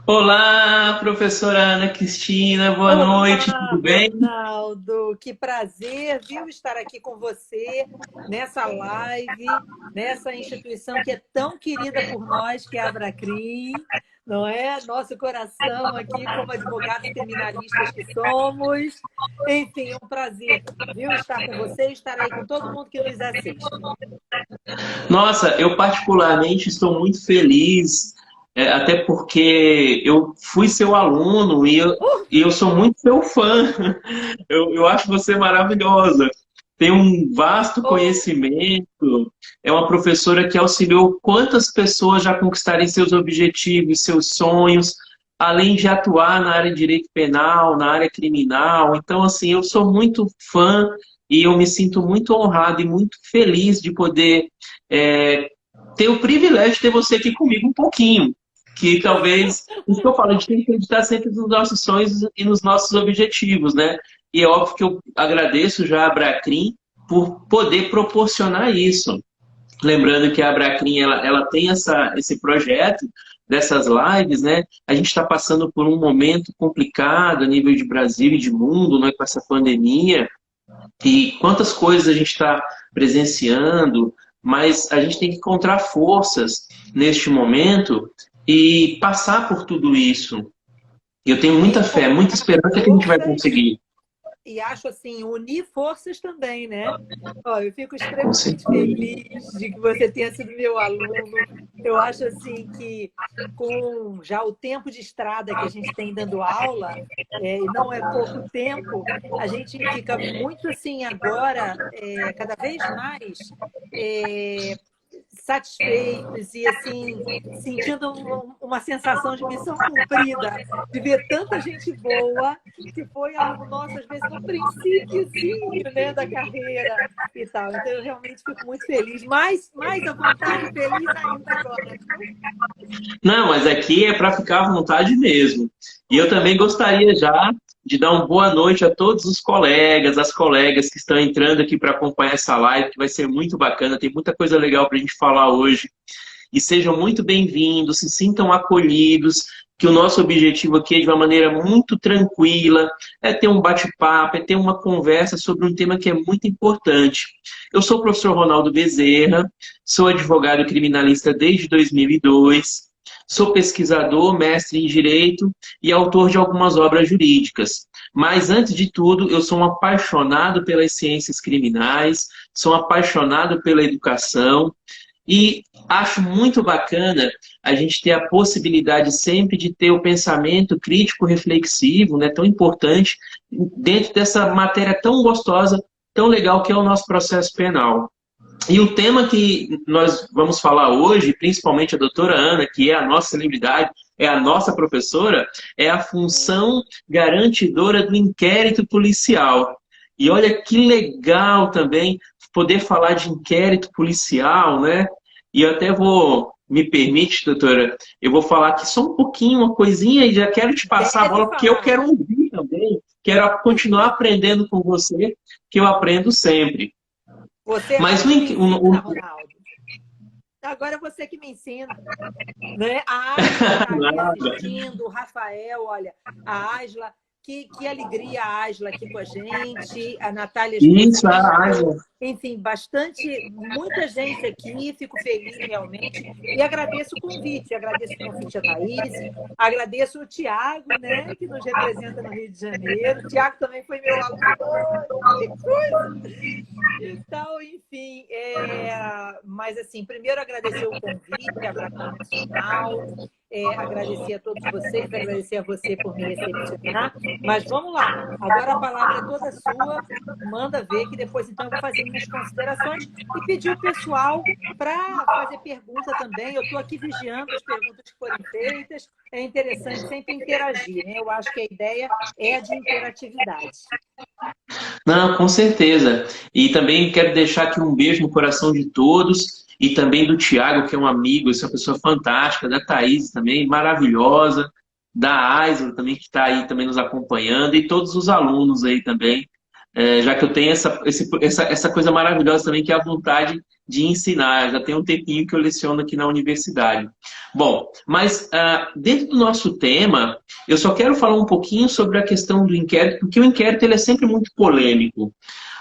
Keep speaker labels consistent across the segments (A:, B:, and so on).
A: Olá, professora Ana Cristina, boa noite,
B: Olá,
A: tudo bem?
B: Ronaldo. Que prazer, viu, estar aqui com você nessa live, nessa instituição que é tão querida por nós, que é a Abracrim, não é? Nosso coração aqui, como advogados criminalistas que somos. Enfim, é um prazer, viu, estar com você e estar aí com todo mundo que nos assiste.
A: Nossa, eu particularmente estou muito feliz, até porque eu fui seu aluno e eu sou muito seu fã. Eu acho você maravilhosa. Tem um vasto
B: Oh,
A: conhecimento, é uma professora que auxiliou quantas pessoas já conquistarem seus objetivos, seus sonhos, além de atuar na área de direito penal, na área criminal. Então, assim, eu sou muito fã e eu me sinto muito honrado e muito feliz de poder é, ter o privilégio de ter você aqui comigo um pouquinho. Que talvez, isso que eu falo, a gente tem que acreditar sempre nos nossos sonhos e nos nossos objetivos, né? E é óbvio que eu agradeço já a Abracrim por poder proporcionar isso. Lembrando que a Abracrim ela tem esse projeto dessas lives, né? A gente está passando por um momento complicado a nível de Brasil e de mundo, né? Com essa pandemia. E quantas coisas a gente está presenciando, mas a gente tem que encontrar forças neste momento e passar por tudo isso. Eu tenho muita fé, muita
B: encontrar
A: esperança que a gente vai
B: forças
A: conseguir.
B: e acho assim, unir forças também, né? Ó, eu fico
A: Com
B: extremamente
A: certeza.
B: feliz de que você tenha sido meu aluno. Eu acho assim que com já o tempo de estrada que a gente tem dando aula, e não é pouco tempo, a gente fica muito assim agora, cada vez mais é, satisfeitos e assim sentindo uma sensação de missão cumprida, de ver tanta gente boa que foi aluno nosso às vezes no princípiozinho, né, da carreira e tal. Então eu realmente fico muito feliz, mais à vontade e feliz ainda agora, viu?
A: Não, mas aqui é para ficar à vontade mesmo. E eu também gostaria já de dar uma boa noite a todos os colegas, as colegas que estão entrando aqui para acompanhar essa live, que vai ser muito bacana, tem muita coisa legal para a gente falar hoje. E sejam muito bem-vindos, se sintam acolhidos, que o nosso objetivo aqui é de uma maneira muito tranquila, é ter um bate-papo, é ter uma conversa sobre um tema que é muito importante. Eu sou o professor Ronaldo Bezerra, sou advogado criminalista desde 2002, sou pesquisador, mestre em Direito e autor de algumas obras jurídicas. Mas, antes de tudo, eu sou um apaixonado pelas ciências criminais, sou um apaixonado pela educação, e acho muito bacana a gente ter a possibilidade sempre de ter o pensamento crítico reflexivo, né, tão importante, dentro dessa matéria tão gostosa, tão legal que é o nosso processo penal. E o tema que nós vamos falar hoje, principalmente a doutora Ana, que é a nossa celebridade, é a nossa professora, é a função garantidora do inquérito policial. E olha que legal também poder falar de inquérito policial, né? E eu até vou, me permite, doutora, eu vou falar aqui só um pouquinho, uma coisinha, e já quero te passar a
B: Deve
A: bola, porque eu
B: falar.
A: quero ouvir também, quero continuar aprendendo com você, que eu aprendo sempre.
B: Você agora
A: Mas
B: que me ensina, Ronaldo. Agora é você que me ensina. Né? A Asla está aqui assistindo, o Rafael, olha, a Asla, que alegria a Asla aqui com a gente, a Natália
A: Isso, a
B: Esposito,
A: Águia.
B: enfim, muita gente aqui, fico feliz realmente, e agradeço o convite, agradeço o convite a Thaís, agradeço o Tiago, né, que nos representa no Rio de Janeiro, o Tiago também foi meu aluno, que coisa! Então, enfim, mas assim, primeiro agradecer o convite, Abraço Nacional, agradecer a todos vocês, agradecer a você por me recepcionar, mas vamos lá, agora a palavra é toda sua, manda ver que depois então eu vou fazer minhas considerações e pedir o pessoal para fazer pergunta também, eu estou aqui vigiando as perguntas que forem feitas, é interessante sempre interagir, né? Eu acho que a ideia é a de interatividade.
A: Não, com certeza. E também quero deixar aqui um beijo no coração de todos e também do Tiago, que é um amigo, essa pessoa fantástica, da Thaís também, maravilhosa, da Aisla também, que está aí também nos acompanhando, e todos os alunos aí também. já que eu tenho essa coisa maravilhosa também, que é a vontade de ensinar. Já tem um tempinho que eu leciono aqui na universidade. Bom, mas dentro do nosso tema, eu só quero falar um pouquinho sobre a questão do inquérito, porque o inquérito ele é sempre muito polêmico.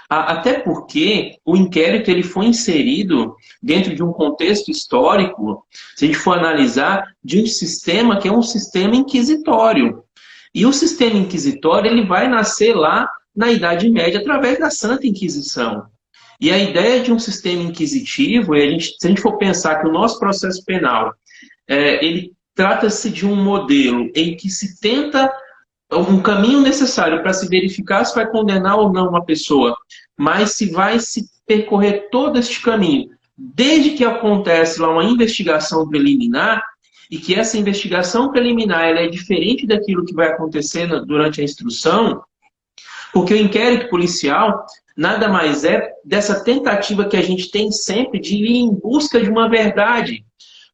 A: Até porque o inquérito ele foi inserido dentro de um contexto histórico, se a gente for analisar, de um sistema que é um sistema inquisitório. E o sistema inquisitório ele vai nascer lá na Idade Média através da Santa Inquisição. E a ideia de um sistema inquisitivo, se a gente for pensar que o nosso processo penal, ele trata-se de um modelo em que se tenta um caminho necessário para se verificar se vai condenar ou não uma pessoa, mas se vai se percorrer todo este caminho, desde que acontece lá uma investigação preliminar, e que essa investigação preliminar ela é diferente daquilo que vai acontecendo durante a instrução, porque o inquérito policial nada mais é dessa tentativa que a gente tem sempre de ir em busca de uma verdade.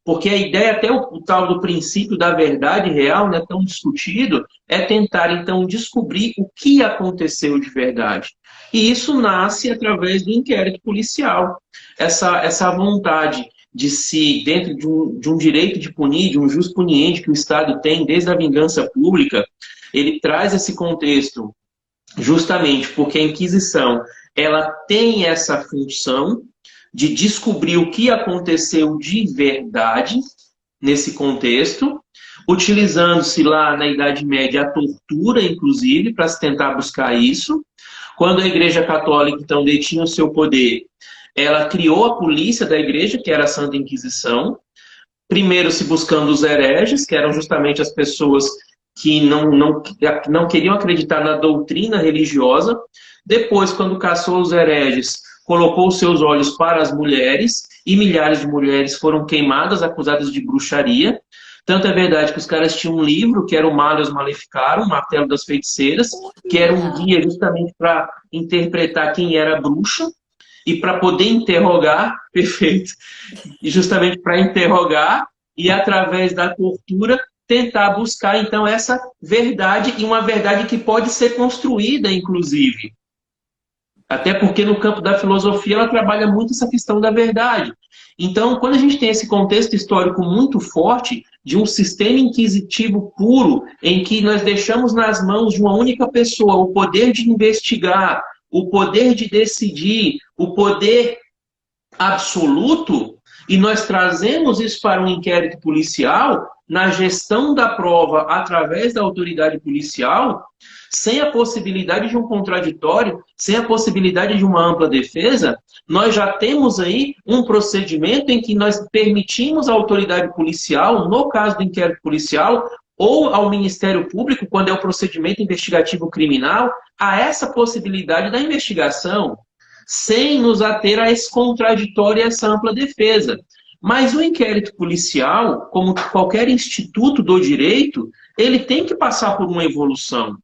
A: Porque a ideia, até o tal do princípio da verdade real, né, tão discutido, é tentar, então, descobrir o que aconteceu de verdade. E isso nasce através do inquérito policial. Essa vontade de se, dentro de um direito de punir, de um jus puniendi que o Estado tem desde a vingança pública, ele traz esse contexto justamente porque a Inquisição ela tem essa função de descobrir o que aconteceu de verdade nesse contexto, utilizando-se lá na Idade Média a tortura, inclusive, para se tentar buscar isso. Quando a Igreja Católica, então, detinha o seu poder, ela criou a polícia da Igreja, que era a Santa Inquisição, primeiro se buscando os hereges, que eram justamente as pessoas que não queriam acreditar na doutrina religiosa. Depois, quando caçou os hereges, colocou seus olhos para as mulheres, e milhares de mulheres foram queimadas, acusadas de bruxaria. Tanto é verdade que os caras tinham um livro, que era o Malleus Maleficarum, o Martelo das Feiticeiras, que era um guia justamente para interpretar quem era bruxa, e para poder interrogar, perfeito, e justamente para interrogar, e através da tortura, tentar buscar, então, essa verdade, e uma verdade que pode ser construída, inclusive. Até porque no campo da filosofia ela trabalha muito essa questão da verdade. Então, quando a gente tem esse contexto histórico muito forte de um sistema inquisitivo puro, em que nós deixamos nas mãos de uma única pessoa o poder de investigar, o poder de decidir, o poder absoluto, e nós trazemos isso para um inquérito policial, na gestão da prova através da autoridade policial, sem a possibilidade de um contraditório, sem a possibilidade de uma ampla defesa, nós já temos aí um procedimento em que nós permitimos à autoridade policial, no caso do inquérito policial, ou ao Ministério Público, quando é o procedimento investigativo criminal, a essa possibilidade da investigação, sem nos ater a esse contraditório e essa ampla defesa. Mas o inquérito policial, como qualquer instituto do direito, ele tem que passar por uma evolução.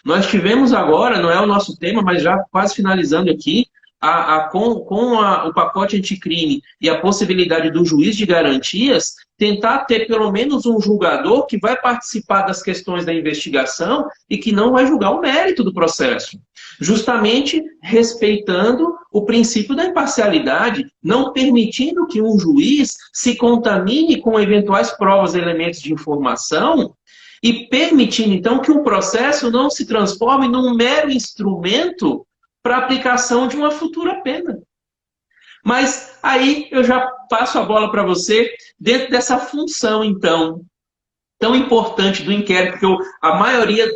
A: Nós tivemos agora, não é o nosso tema, mas já quase finalizando aqui, o pacote anticrime e a possibilidade do juiz de garantias tentar ter pelo menos um julgador que vai participar das questões da investigação e que não vai julgar o mérito do processo. Justamente respeitando o princípio da imparcialidade, não permitindo que um juiz se contamine com eventuais provas e elementos de informação e permitindo, então, que o processo não se transforme num mero instrumento para aplicação de uma futura pena. Mas aí eu já passo a bola para você, dentro dessa função, então, tão importante do inquérito, porque a maioria,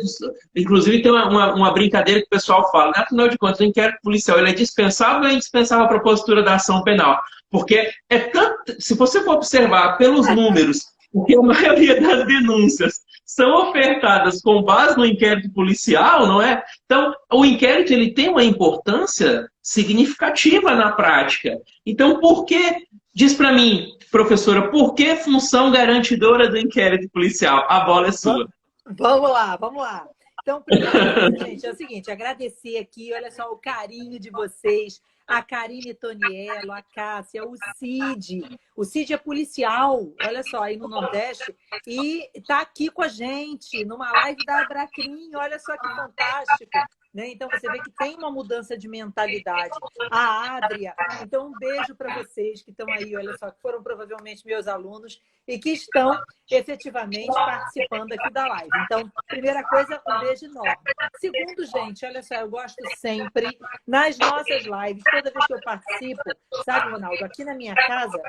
A: inclusive tem uma brincadeira que o pessoal fala, né? Afinal de contas, o inquérito policial ele é dispensável ou é indispensável para a postura da ação penal? Porque é tanto, se você for observar pelos números, porque a maioria das denúncias são ofertadas com base no inquérito policial, não é? Então, o inquérito ele tem uma importância significativa na prática. Então, por que, diz para mim, professora, por que função garantidora do inquérito policial? A bola é sua.
B: Vamos lá, vamos lá. Então, primeiro, gente, é o seguinte, agradecer aqui, olha só o carinho de vocês, a Karine Toniello, a Cássia, o Cid. O Cid é policial, olha só, aí no Nordeste, e está aqui com a gente, numa live da Abracrim, olha só que fantástico. né? Então, você vê que tem uma mudança de mentalidade. A Adria, então um beijo para vocês que estão aí, olha só, que foram provavelmente meus alunos e que estão efetivamente participando aqui da live. Então, primeira coisa, um beijo enorme. Segundo, gente, olha só, eu gosto sempre, nas nossas lives, toda vez que eu participo, sabe, Ronaldo, aqui na minha casa,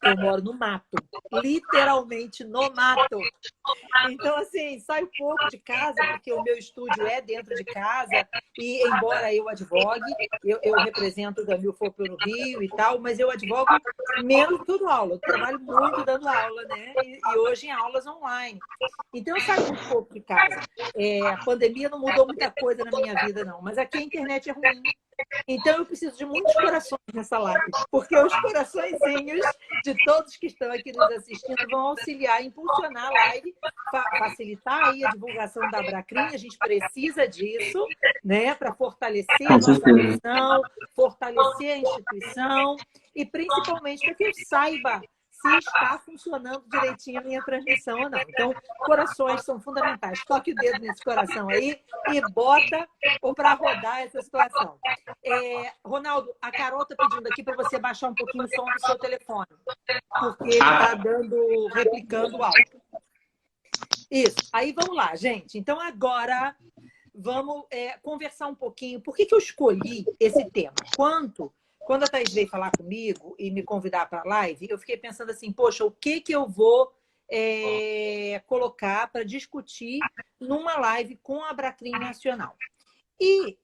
B: eu moro no mato, literalmente no mato. Então, assim, saio pouco de casa, porque o meu estúdio é dentro de casa, e embora eu advogue, eu represento o Gamilfo no Rio e tal, mas eu advogo menos do que dando aula. Eu trabalho muito dando aula, né? E hoje em aulas online. Então, eu saio muito pouco de casa. A pandemia não mudou muita coisa na minha vida, não, mas aqui a internet é ruim. Então, eu preciso de muitos corações nessa live, porque os coraçõezinhos de todos que estão aqui nos assistindo vão auxiliar, impulsionar a live, facilitar aí a divulgação da Abracrim. A gente precisa disso, né, para fortalecer a nossa missão, fortalecer a instituição e, principalmente, para que eu saiba se está funcionando direitinho a minha transmissão ou não. Então, corações são fundamentais. Toque o dedo nesse coração aí e bota para rodar essa situação. Ronaldo, a Carol está pedindo aqui para você baixar um pouquinho o som do seu telefone, porque ele está replicando alto. Isso. Aí vamos lá, gente. Então, agora vamos conversar um pouquinho. Por que eu escolhi esse tema? Quando a Thaís veio falar comigo e me convidar para a live, eu fiquei pensando assim, poxa, o que eu vou colocar para discutir numa live com a Abracrim Nacional? E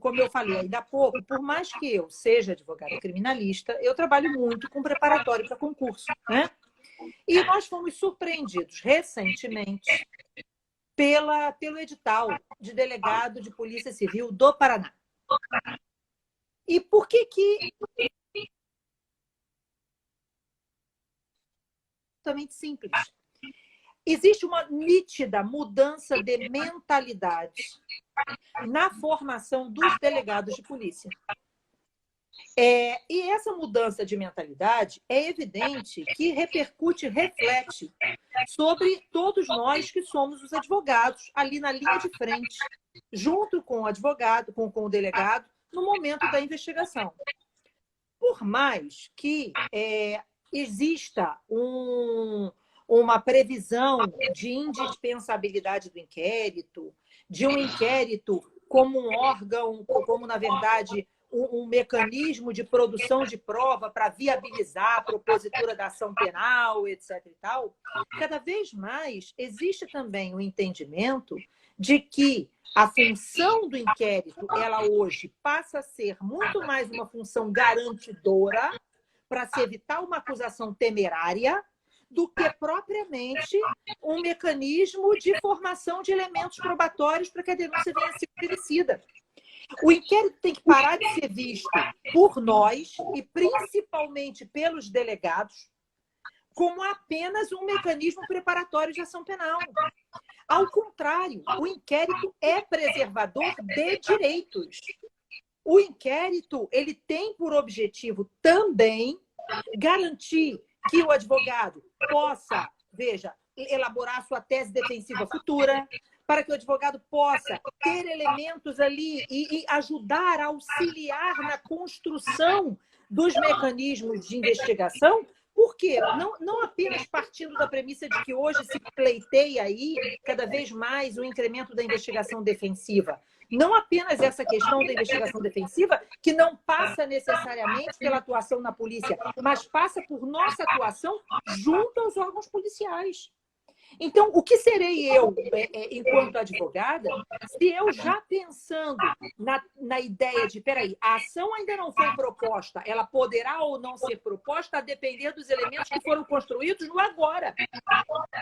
B: como eu falei ainda há pouco, por mais que eu seja advogada criminalista, eu trabalho muito com preparatório para concurso, né? E nós fomos surpreendidos recentemente pelo edital de delegado de Polícia Civil do Paraná. E por que Totalmente simples. Existe uma nítida mudança de mentalidade na formação dos delegados de polícia. E essa mudança de mentalidade é evidente que reflete sobre todos nós que somos os advogados ali na linha de frente, junto com o advogado, com o delegado, no momento da investigação. Por mais que exista uma previsão de indispensabilidade do inquérito, de um inquérito como um órgão, como, na verdade, um mecanismo de produção de prova para viabilizar a propositura da ação penal, etc. e tal, cada vez mais existe também o entendimento de que a função do inquérito, ela hoje passa a ser muito mais uma função garantidora para se evitar uma acusação temerária do que propriamente um mecanismo de formação de elementos probatórios para que a denúncia venha a ser oferecida. O inquérito tem que parar de ser visto por nós e principalmente pelos delegados como apenas um mecanismo preparatório de ação penal. Ao contrário, o inquérito é preservador de direitos. O inquérito, ele tem por objetivo também garantir que o advogado possa, elaborar sua tese defensiva futura, para que o advogado possa ter elementos ali e ajudar a auxiliar na construção dos mecanismos de investigação. Por quê? Não apenas partindo da premissa de que hoje se pleiteia aí cada vez mais o incremento da investigação defensiva. Não apenas essa questão da investigação defensiva, que não passa necessariamente pela atuação na polícia, mas passa por nossa atuação junto aos órgãos policiais. Então, o que serei eu, enquanto advogada, se eu já pensando na ideia de, peraí, a ação ainda não foi proposta, ela poderá ou não ser proposta a depender dos elementos que foram construídos no agora.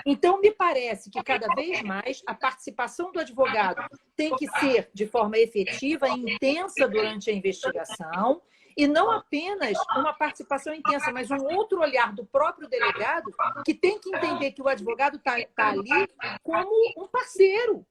B: Então, me parece que cada vez mais a participação do advogado tem que ser de forma efetiva e intensa durante a investigação, e não apenas uma participação intensa, mas um outro olhar do próprio delegado, que tem que entender que o advogado está ali como um parceiro.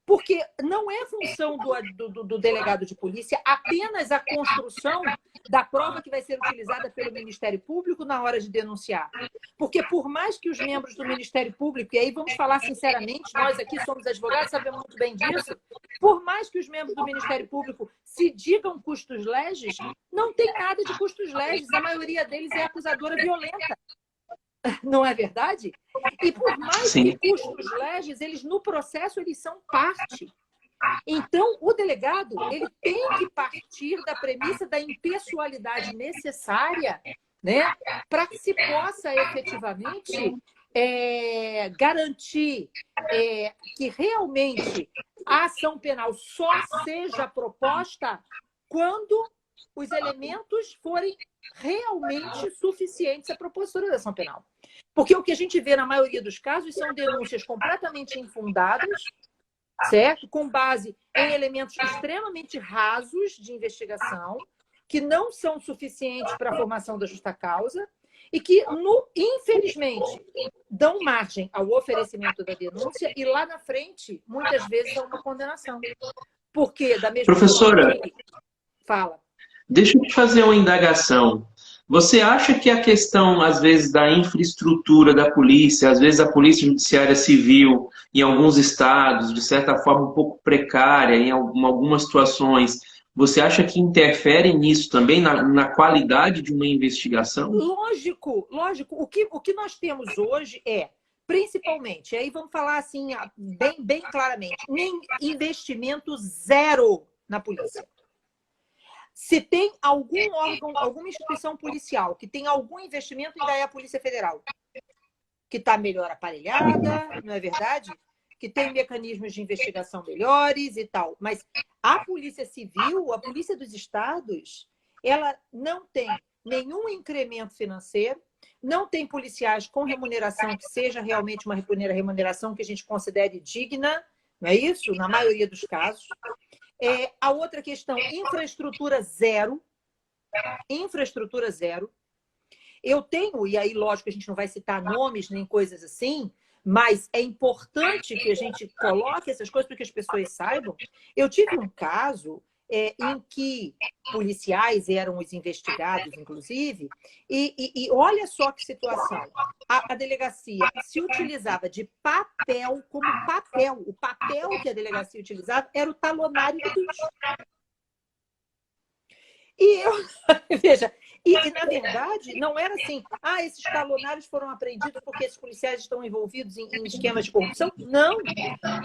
B: Porque não é função do delegado de polícia apenas a construção da prova que vai ser utilizada pelo Ministério Público na hora de denunciar. Porque por mais que os membros do Ministério Público, e aí vamos falar sinceramente, nós aqui somos advogados, sabemos muito bem disso, Por mais que os membros do Ministério Público se digam custos legis, não tem nada de custos legis. A maioria deles é acusadora violenta. Não é verdade? E por mais
A: Sim.
B: que custos legis, eles no processo eles são parte. Então, o delegado ele tem que partir da premissa da impessoalidade necessária, né, para que se possa efetivamente garantir que realmente a ação penal só seja proposta quando os elementos forem realmente suficientes à propositura da ação penal. Porque o que a gente vê na maioria dos casos são denúncias completamente infundadas, certo? Com base em elementos extremamente rasos de investigação, que não são suficientes para a formação da justa causa e que, infelizmente, dão margem ao oferecimento da denúncia e lá na frente, muitas vezes, a uma condenação. Porque, da mesma
A: Professora,
B: forma que... Fala.
A: Deixa eu te fazer uma indagação. Você acha que a questão, às vezes, da infraestrutura da polícia, às vezes a Polícia Judiciária Civil, em alguns estados, de certa forma um pouco precária, em algumas situações, você acha que interfere nisso também, na qualidade de uma investigação?
B: Lógico, lógico. O que nós temos hoje principalmente, aí vamos falar assim, bem claramente, nem investimento zero na polícia. Se tem algum órgão, alguma instituição policial que tem algum investimento, ainda é a Polícia Federal, que está melhor aparelhada, não é verdade? Que tem mecanismos de investigação melhores e tal. Mas a Polícia Civil, a Polícia dos Estados, ela não tem nenhum incremento financeiro, não tem policiais com remuneração que seja realmente uma remuneração que a gente considere digna, não é isso? Na maioria dos casos. A outra questão, infraestrutura zero. Infraestrutura zero. Eu tenho, e aí, lógico, a gente não vai citar nomes nem coisas assim, mas é importante que a gente coloque essas coisas para que as pessoas saibam. Eu tive um caso em que policiais eram os investigados, inclusive, e olha só que situação. A delegacia se utilizava de papel como papel. O papel que a delegacia utilizava era o talonário do bicho. E eu, veja, na verdade, não era assim, esses talonários foram apreendidos porque esses policiais estão envolvidos em esquemas de corrupção. Não.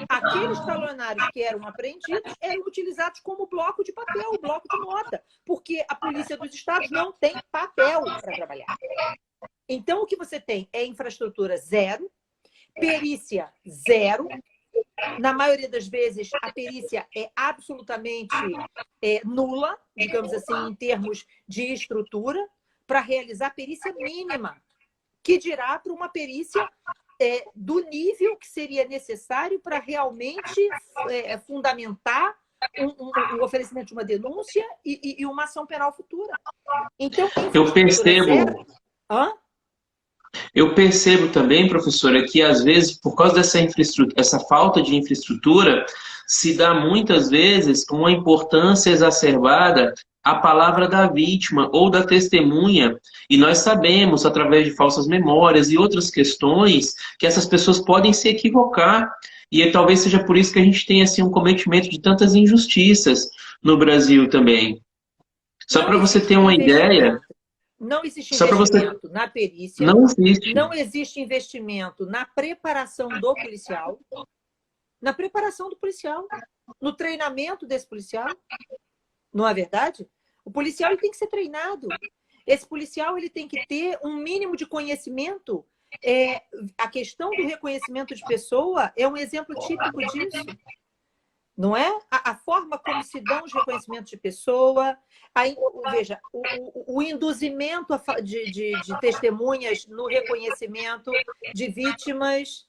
B: Aqueles talonários que eram apreendidos eram utilizados como bloco de papel, bloco de nota, porque a Polícia dos Estados não tem papel para trabalhar. Então, o que você tem é infraestrutura zero, perícia zero. Na maioria das vezes, a perícia é absolutamente nula, digamos assim, em termos de estrutura, para realizar perícia mínima, que dirá para uma perícia do nível que seria necessário para realmente fundamentar o oferecimento de uma denúncia e uma ação penal futura. Então,
A: eu percebo.
B: Zero...
A: Eu percebo também, professora, que às vezes, por causa dessa infraestrutura, essa falta de infraestrutura, se dá muitas vezes uma importância exacerbada à palavra da vítima ou da testemunha. E nós sabemos, através de falsas memórias e outras questões, que essas pessoas podem se equivocar. E talvez seja por isso que a gente tem assim, um cometimento de tantas injustiças no Brasil também. Só para você ter uma ideia...
B: Não existe investimento na perícia.
A: Não existe.
B: Não existe investimento na preparação do policial. Na preparação do policial. No treinamento desse policial. Não é verdade? O policial ele tem que ser treinado. Esse policial ele tem que ter um mínimo de conhecimento. A questão do reconhecimento de pessoa é um exemplo típico disso. Não é? A forma como se dão os reconhecimentos de pessoa, veja, o induzimento de testemunhas no reconhecimento de vítimas,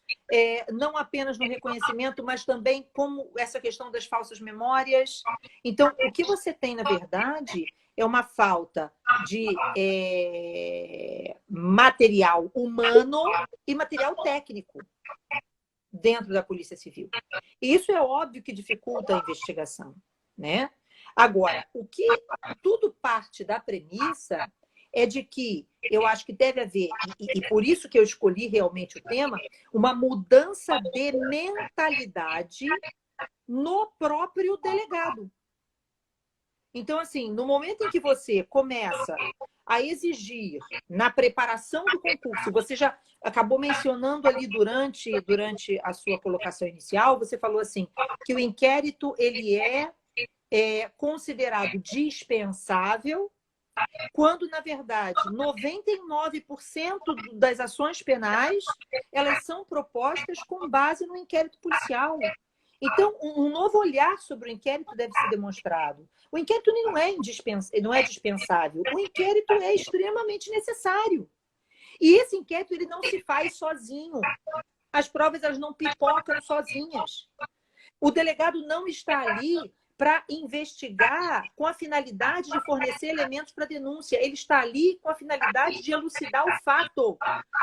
B: não apenas no reconhecimento, mas também como essa questão das falsas memórias. Então, o que você tem, na verdade, é uma falta de material humano e material técnico dentro da Polícia Civil. E isso é óbvio que dificulta a investigação, né? Agora, o que tudo parte da premissa é de que eu acho que deve haver, e por isso que eu escolhi realmente o tema, uma mudança de mentalidade no próprio delegado. Então, assim, no momento em que você começa a exigir na preparação do concurso, você já acabou mencionando ali durante a sua colocação inicial, você falou assim, que o inquérito ele é considerado dispensável, quando, na verdade, 99% das ações penais elas são propostas com base no inquérito policial. Então, um novo olhar sobre o inquérito deve ser demonstrado. O inquérito não é dispensável, o inquérito é extremamente necessário. E esse inquérito ele não se faz sozinho. As provas elas não pipocam sozinhas. O delegado não está ali para investigar com a finalidade de fornecer elementos para denúncia. Ele está ali com a finalidade de elucidar o fato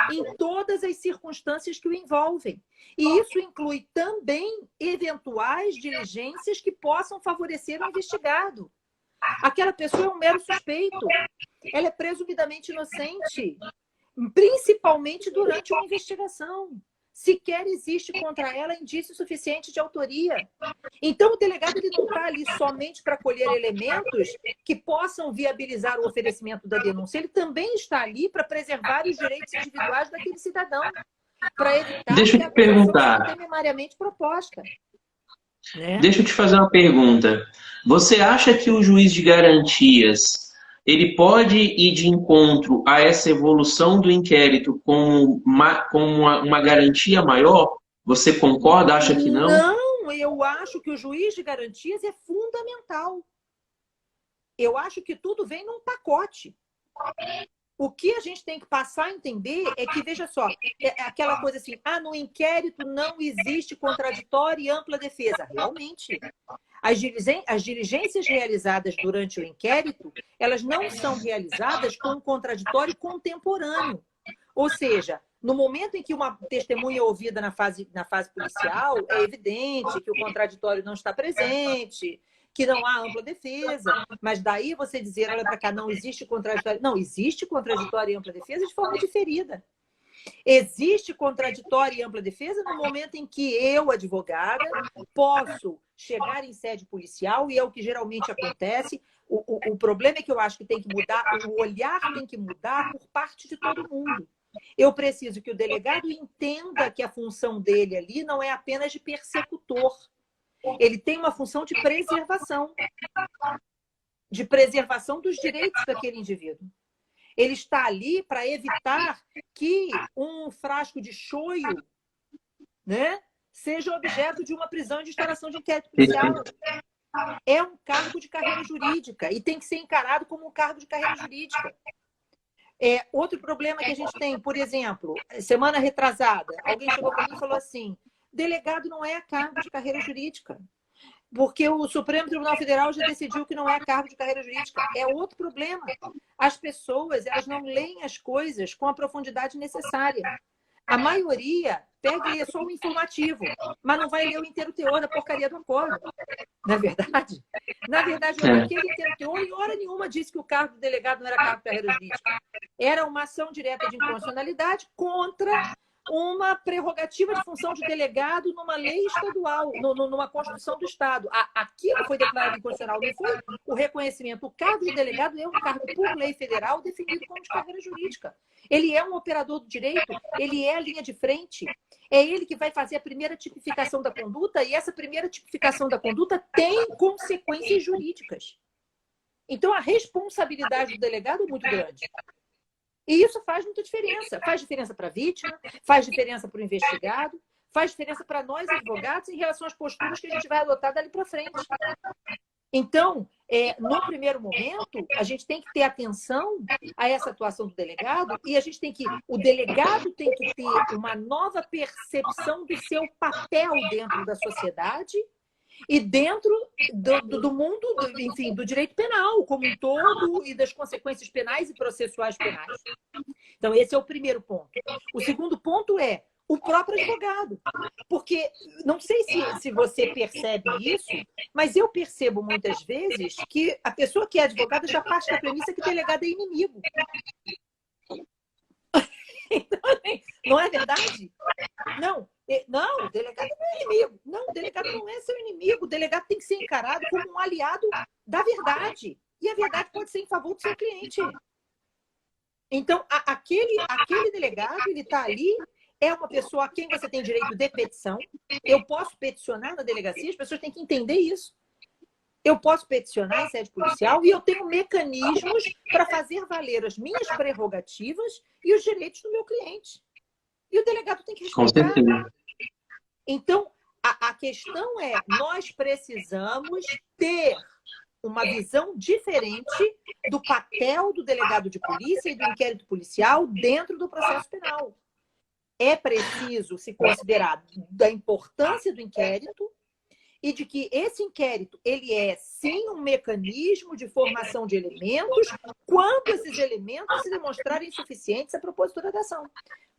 B: em todas as circunstâncias que o envolvem. E isso inclui também eventuais diligências que possam favorecer o investigado. Aquela pessoa é um mero suspeito. Ela é presumidamente inocente, principalmente durante uma investigação. Sequer existe contra ela indício suficiente de autoria. Então, o delegado ele não está ali somente para colher elementos que possam viabilizar o oferecimento da denúncia. Ele também está ali para preservar os direitos individuais daquele cidadão, para evitar
A: Deixa eu
B: que a
A: te
B: acusação
A: perguntar.
B: seja temeriamente proposta. Né?
A: Deixa eu te fazer uma pergunta. Você acha que o juiz de garantias ele pode ir de encontro a essa evolução do inquérito com uma garantia maior? Você concorda? Acha que não?
B: Não, eu acho que o juiz de garantias é fundamental. Eu acho que tudo vem num pacote. O que a gente tem que passar a entender é que, veja só, é aquela coisa assim, no inquérito não existe contraditório e ampla defesa. Realmente, as diligências realizadas durante o inquérito, elas não são realizadas com um contraditório contemporâneo. Ou seja, no momento em que uma testemunha é ouvida na fase policial, é evidente que o contraditório não está presente, que não há ampla defesa, mas daí você dizer, olha para cá, não existe contraditório. Não, existe contraditório e ampla defesa de forma diferida. Existe contraditório e ampla defesa no momento em que eu, advogada, posso chegar em sede policial, e é o que geralmente acontece. O problema é que eu acho que tem que mudar, o olhar tem que mudar por parte de todo mundo. Eu preciso que o delegado entenda que a função dele ali não é apenas de persecutor. Ele tem uma função de preservação dos direitos daquele indivíduo. Ele está ali para evitar que um frasco de choio, né, seja objeto de uma prisão de instauração de inquérito policial. É um cargo de carreira jurídica e tem que ser encarado como um cargo de carreira jurídica. Outro problema que a gente tem, por exemplo, semana retrasada, alguém chegou para mim e falou assim, delegado não é cargo de carreira jurídica, porque o Supremo Tribunal Federal já decidiu que não é cargo de carreira jurídica. É outro problema. As pessoas elas não leem as coisas com a profundidade necessária. A maioria pega e lê só o informativo, mas não vai ler o inteiro teor da porcaria do acordo. Não é verdade? Na verdade, aquele inteiro teor, em hora nenhuma, disse que o cargo do delegado não era cargo de carreira jurídica. Era uma ação direta de inconstitucionalidade contra uma prerrogativa de função de delegado numa lei estadual, numa Constituição do Estado. Aquilo foi declarado inconstitucional, não foi o reconhecimento. O cargo de delegado é um cargo por lei federal definido como de carreira jurídica. Ele é um operador do direito, ele é a linha de frente, é ele que vai fazer a primeira tipificação da conduta, e essa primeira tipificação da conduta tem consequências jurídicas. Então, a responsabilidade do delegado é muito grande. E isso faz muita diferença. Faz diferença para a vítima, faz diferença para o investigado, faz diferença para nós, advogados, em relação às posturas que a gente vai adotar dali para frente. Então, no primeiro momento, a gente tem que ter atenção a essa atuação do delegado e o delegado tem que ter uma nova percepção do seu papel dentro da sociedade e dentro do mundo, enfim, do direito penal como um todo e das consequências penais e processuais penais. Então, esse é o primeiro ponto. O segundo ponto é o próprio advogado. Porque, não sei se você percebe isso, mas eu percebo muitas vezes que a pessoa que é advogada já parte da premissa que o delegado é inimigo. Então, não é verdade? Não. Não, o delegado não é inimigo. Não, o delegado não é seu inimigo. O delegado tem que ser encarado como um aliado da verdade. E a verdade pode ser em favor do seu cliente. Então, aquele delegado, ele está ali, é uma pessoa a quem você tem direito de petição. Eu posso peticionar na delegacia, as pessoas têm que entender isso. Eu posso peticionar em sede policial e eu tenho mecanismos para fazer valer as minhas prerrogativas e os direitos do meu cliente. E o delegado tem que respeitar.
A: Com certeza.
B: Então, a questão é, nós precisamos ter uma visão diferente do papel do delegado de polícia e do inquérito policial dentro do processo penal. É preciso se considerar da importância do inquérito e de que esse inquérito ele é, sim, um mecanismo de formação de elementos quando esses elementos se demonstrarem insuficientes à propositura da ação.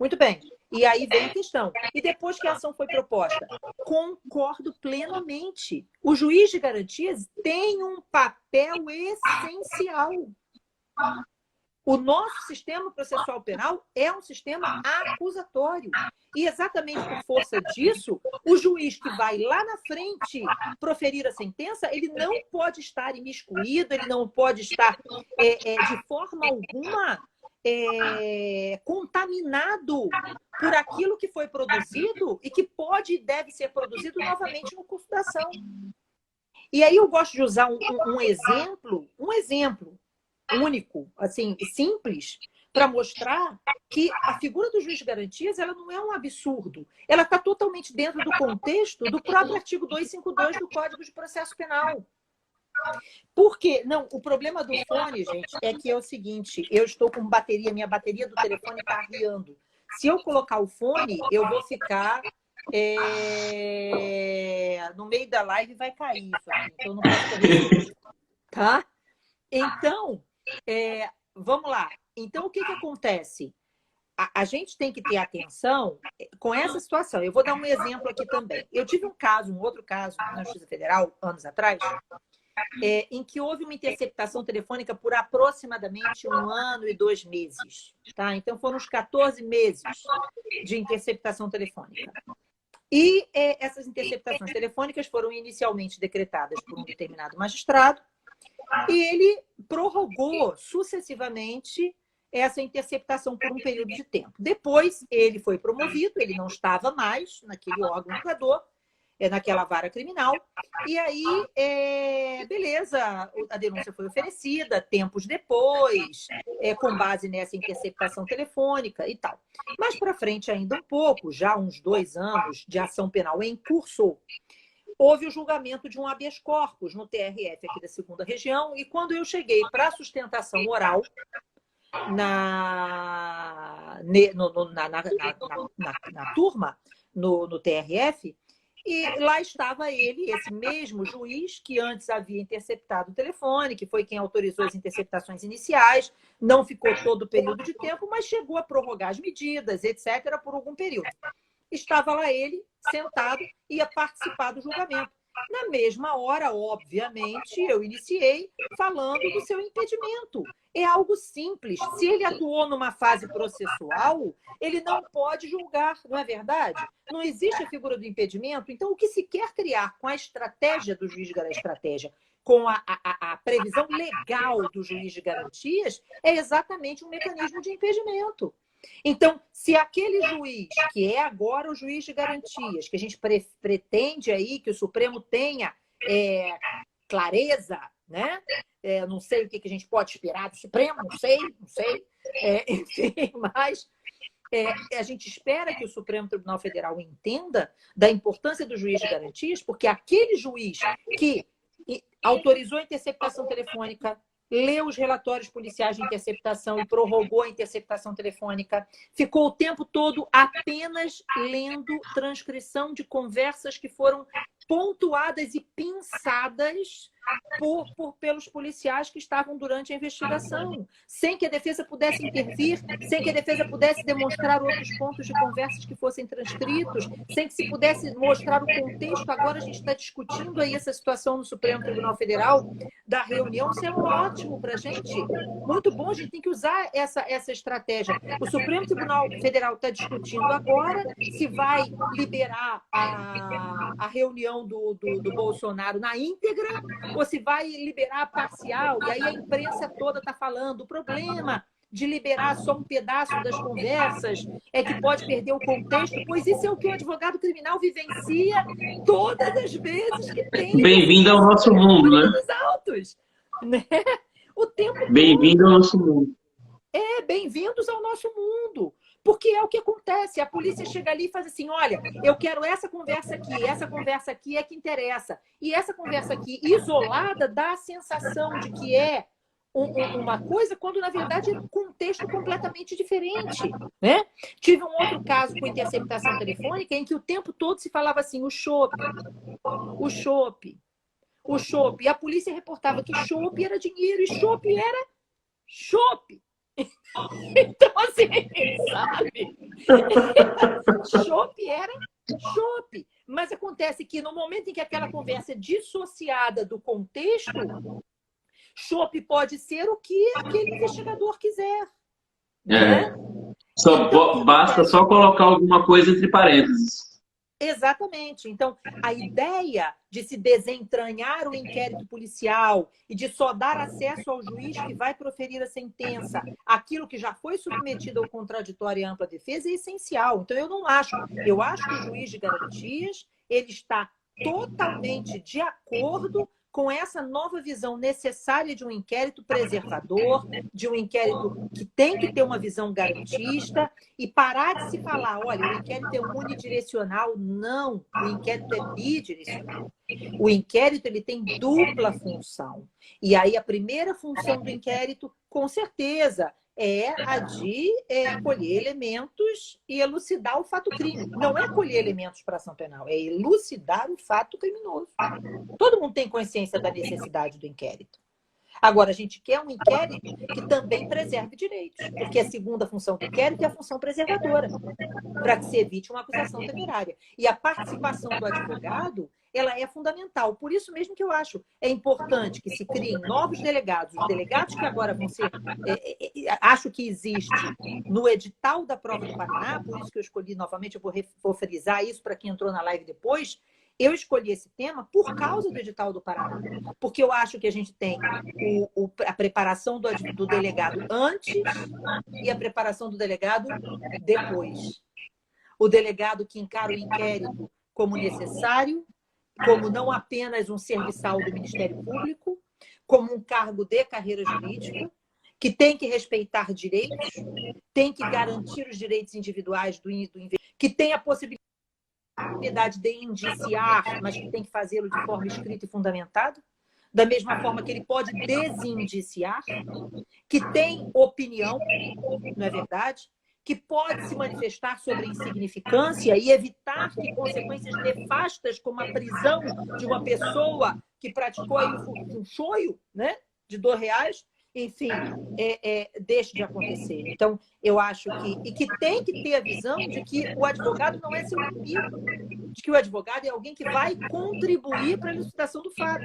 B: Muito bem. E aí vem a questão. E depois que a ação foi proposta? Concordo plenamente. O juiz de garantias tem um papel essencial. O nosso sistema processual penal é um sistema acusatório. E exatamente por força disso, o juiz que vai lá na frente proferir a sentença, ele não pode estar imiscuído, ele não pode estar de forma alguma contaminado por aquilo que foi produzido e que pode e deve ser produzido novamente no curso da ação. E aí eu gosto de usar um exemplo único, assim, simples, para mostrar que a figura do juiz de garantias ela não é um absurdo. Ela está totalmente dentro do contexto do próprio artigo 252 do Código de Processo Penal. Por quê? Não, o problema do fone, gente, é que é o seguinte, eu estou com bateria, minha bateria do telefone está arriando. Se eu colocar o fone, eu vou ficar... no meio da live vai cair isso aqui, então não posso correr, tá? Então, vamos lá. Então, o que acontece? A gente tem que ter atenção com essa situação. Eu vou dar um exemplo aqui também. Eu tive um outro caso na Justiça Federal, anos atrás, em que houve uma interceptação telefônica por aproximadamente 1 ano e 2 meses. Tá? Então, foram uns 14 meses de interceptação telefônica. E essas interceptações telefônicas foram inicialmente decretadas por um determinado magistrado e ele prorrogou sucessivamente essa interceptação por um período de tempo. Depois, ele foi promovido, ele não estava mais naquele órgão julgador, naquela vara criminal, e aí, beleza, a denúncia foi oferecida tempos depois, com base nessa interceptação telefônica e tal. Mais para frente ainda um pouco, já uns 2 anos de ação penal em curso, houve o julgamento de um habeas corpus no TRF aqui da 2ª Região, e quando eu cheguei para a sustentação oral na turma, no TRF, e lá estava ele, esse mesmo juiz que antes havia interceptado o telefone, que foi quem autorizou as interceptações iniciais, não ficou todo o período de tempo, mas chegou a prorrogar as medidas, etc., por algum período. Estava lá ele, sentado, ia participar do julgamento. Na mesma hora, obviamente, eu iniciei falando do seu impedimento. É algo simples. Se ele atuou numa fase processual, ele não pode julgar, não é verdade? Não existe a figura do impedimento. Então, o que se quer criar com a estratégia do juiz de estratégia, com a previsão legal do juiz de garantias, é exatamente um mecanismo de impedimento. Então, se aquele juiz, que é agora o juiz de garantias, que a gente pretende aí que o Supremo tenha clareza, né? Não sei o que a gente pode esperar do Supremo, não sei. Enfim, mas a gente espera que o Supremo Tribunal Federal entenda da importância do juiz de garantias, porque aquele juiz que autorizou a interceptação telefônica, leu os relatórios policiais de interceptação e prorrogou a interceptação telefônica, ficou o tempo todo apenas lendo transcrição de conversas que foram pontuadas e pinçadas pelos policiais que estavam durante a investigação, sem que a defesa pudesse intervir, sem que a defesa pudesse demonstrar outros pontos de conversas que fossem transcritos, sem que se pudesse mostrar o contexto. Agora a gente está discutindo aí essa situação no Supremo Tribunal Federal da reunião. Isso é ótimo para a gente, muito bom. A gente tem que usar essa estratégia. O Supremo Tribunal Federal está discutindo agora se vai liberar a reunião do Bolsonaro na íntegra ou se vai liberar parcial. E aí a imprensa toda está falando: o problema de liberar só um pedaço das conversas é que pode perder o contexto, pois isso é o que o advogado criminal vivencia todas as vezes que tem.
A: Bem-vindo ao nosso mundo, né?
B: Dos autos, né? O tempo
A: Bem-vindo ao nosso mundo.
B: Bem-vindos ao nosso mundo. Porque é o que acontece. A polícia chega ali e faz assim: olha, eu quero essa conversa aqui é que interessa. E essa conversa aqui, isolada, dá a sensação de que é uma coisa, quando na verdade é um contexto completamente diferente, né? Tive um outro caso com interceptação telefônica em que o tempo todo se falava assim: o chopp. E a polícia reportava que chopp era dinheiro e chopp era chopp. Então, assim, sabe? Chopp era chopp. Mas acontece que no momento em que aquela conversa é dissociada do contexto, chopp pode ser o que aquele investigador quiser. Né?
A: Basta só colocar alguma coisa entre parênteses.
B: Exatamente. Então, a ideia de se desentranhar o inquérito policial e de só dar acesso ao juiz que vai proferir a sentença, aquilo que já foi submetido ao contraditório e à ampla defesa, é essencial. Então, eu acho que o juiz de garantias ele está totalmente de acordo com essa nova visão necessária de um inquérito preservador, de um inquérito que tem que ter uma visão garantista, e parar de se falar: olha, o inquérito é unidirecional. Não, o inquérito é bidirecional. O inquérito ele tem dupla função. E aí a primeira função do inquérito, com certeza, é a de colher elementos e elucidar o fato crime. Não é colher elementos para ação penal, é elucidar o fato criminoso. Todo mundo tem consciência da necessidade do inquérito. Agora, a gente quer um inquérito que também preserve direitos, porque a segunda função do inquérito é a função preservadora, para que se evite uma acusação temerária. E a participação do advogado, ela é fundamental. Por isso mesmo que eu acho importante que se criem novos delegados. Os delegados que agora vão ser... acho que existe no edital da prova do Paraná, por isso que eu escolhi novamente, eu vou frisar isso para quem entrou na live depois. Eu escolhi esse tema por causa do edital do Paraná, porque eu acho que a gente tem a preparação do delegado antes e a preparação do delegado depois. O delegado que encara o inquérito como necessário, como não apenas um serviçal do Ministério Público, como um cargo de carreira jurídica, que tem que respeitar direitos, tem que garantir os direitos individuais do que tem a possibilidade de indiciar, mas que tem que fazê-lo de forma escrita e fundamentada, da mesma forma que ele pode desindiciar, que tem opinião, não é verdade? Que pode se manifestar sobre a insignificância e evitar que consequências nefastas, como a prisão de uma pessoa que praticou aí um choio, né, de R$2, enfim, deixe de acontecer. Então, eu acho que tem que ter a visão de que o advogado não é seu inimigo, de que o advogado é alguém que vai contribuir para a elucidação do fato.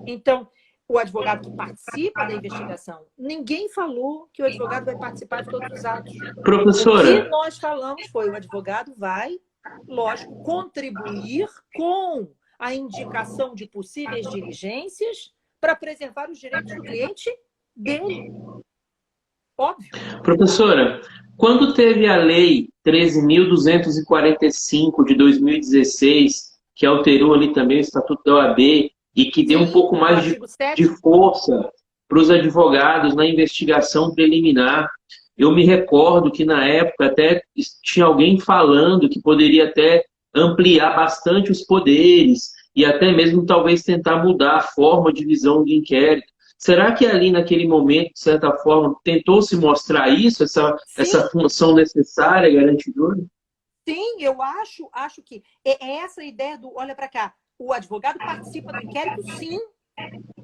B: Então, o advogado que participa da investigação, ninguém falou que o advogado vai participar de todos os atos.
A: Professora,
B: O que nós falamos foi: o advogado vai, lógico, contribuir com a indicação de possíveis diligências para preservar os direitos do cliente dele. Óbvio.
A: Professora, quando teve a Lei 13.245 de 2016, que alterou ali também o Estatuto da OAB e que deu um pouco mais de força para os advogados na investigação preliminar, eu me recordo que na época até tinha alguém falando que poderia até ampliar bastante os poderes e até mesmo talvez tentar mudar a forma de visão do inquérito. Será que ali naquele momento, de certa forma, tentou-se mostrar isso, essa função necessária, garantidora?
B: Sim, eu acho que é essa a ideia do olha para cá. O advogado participa do inquérito, sim,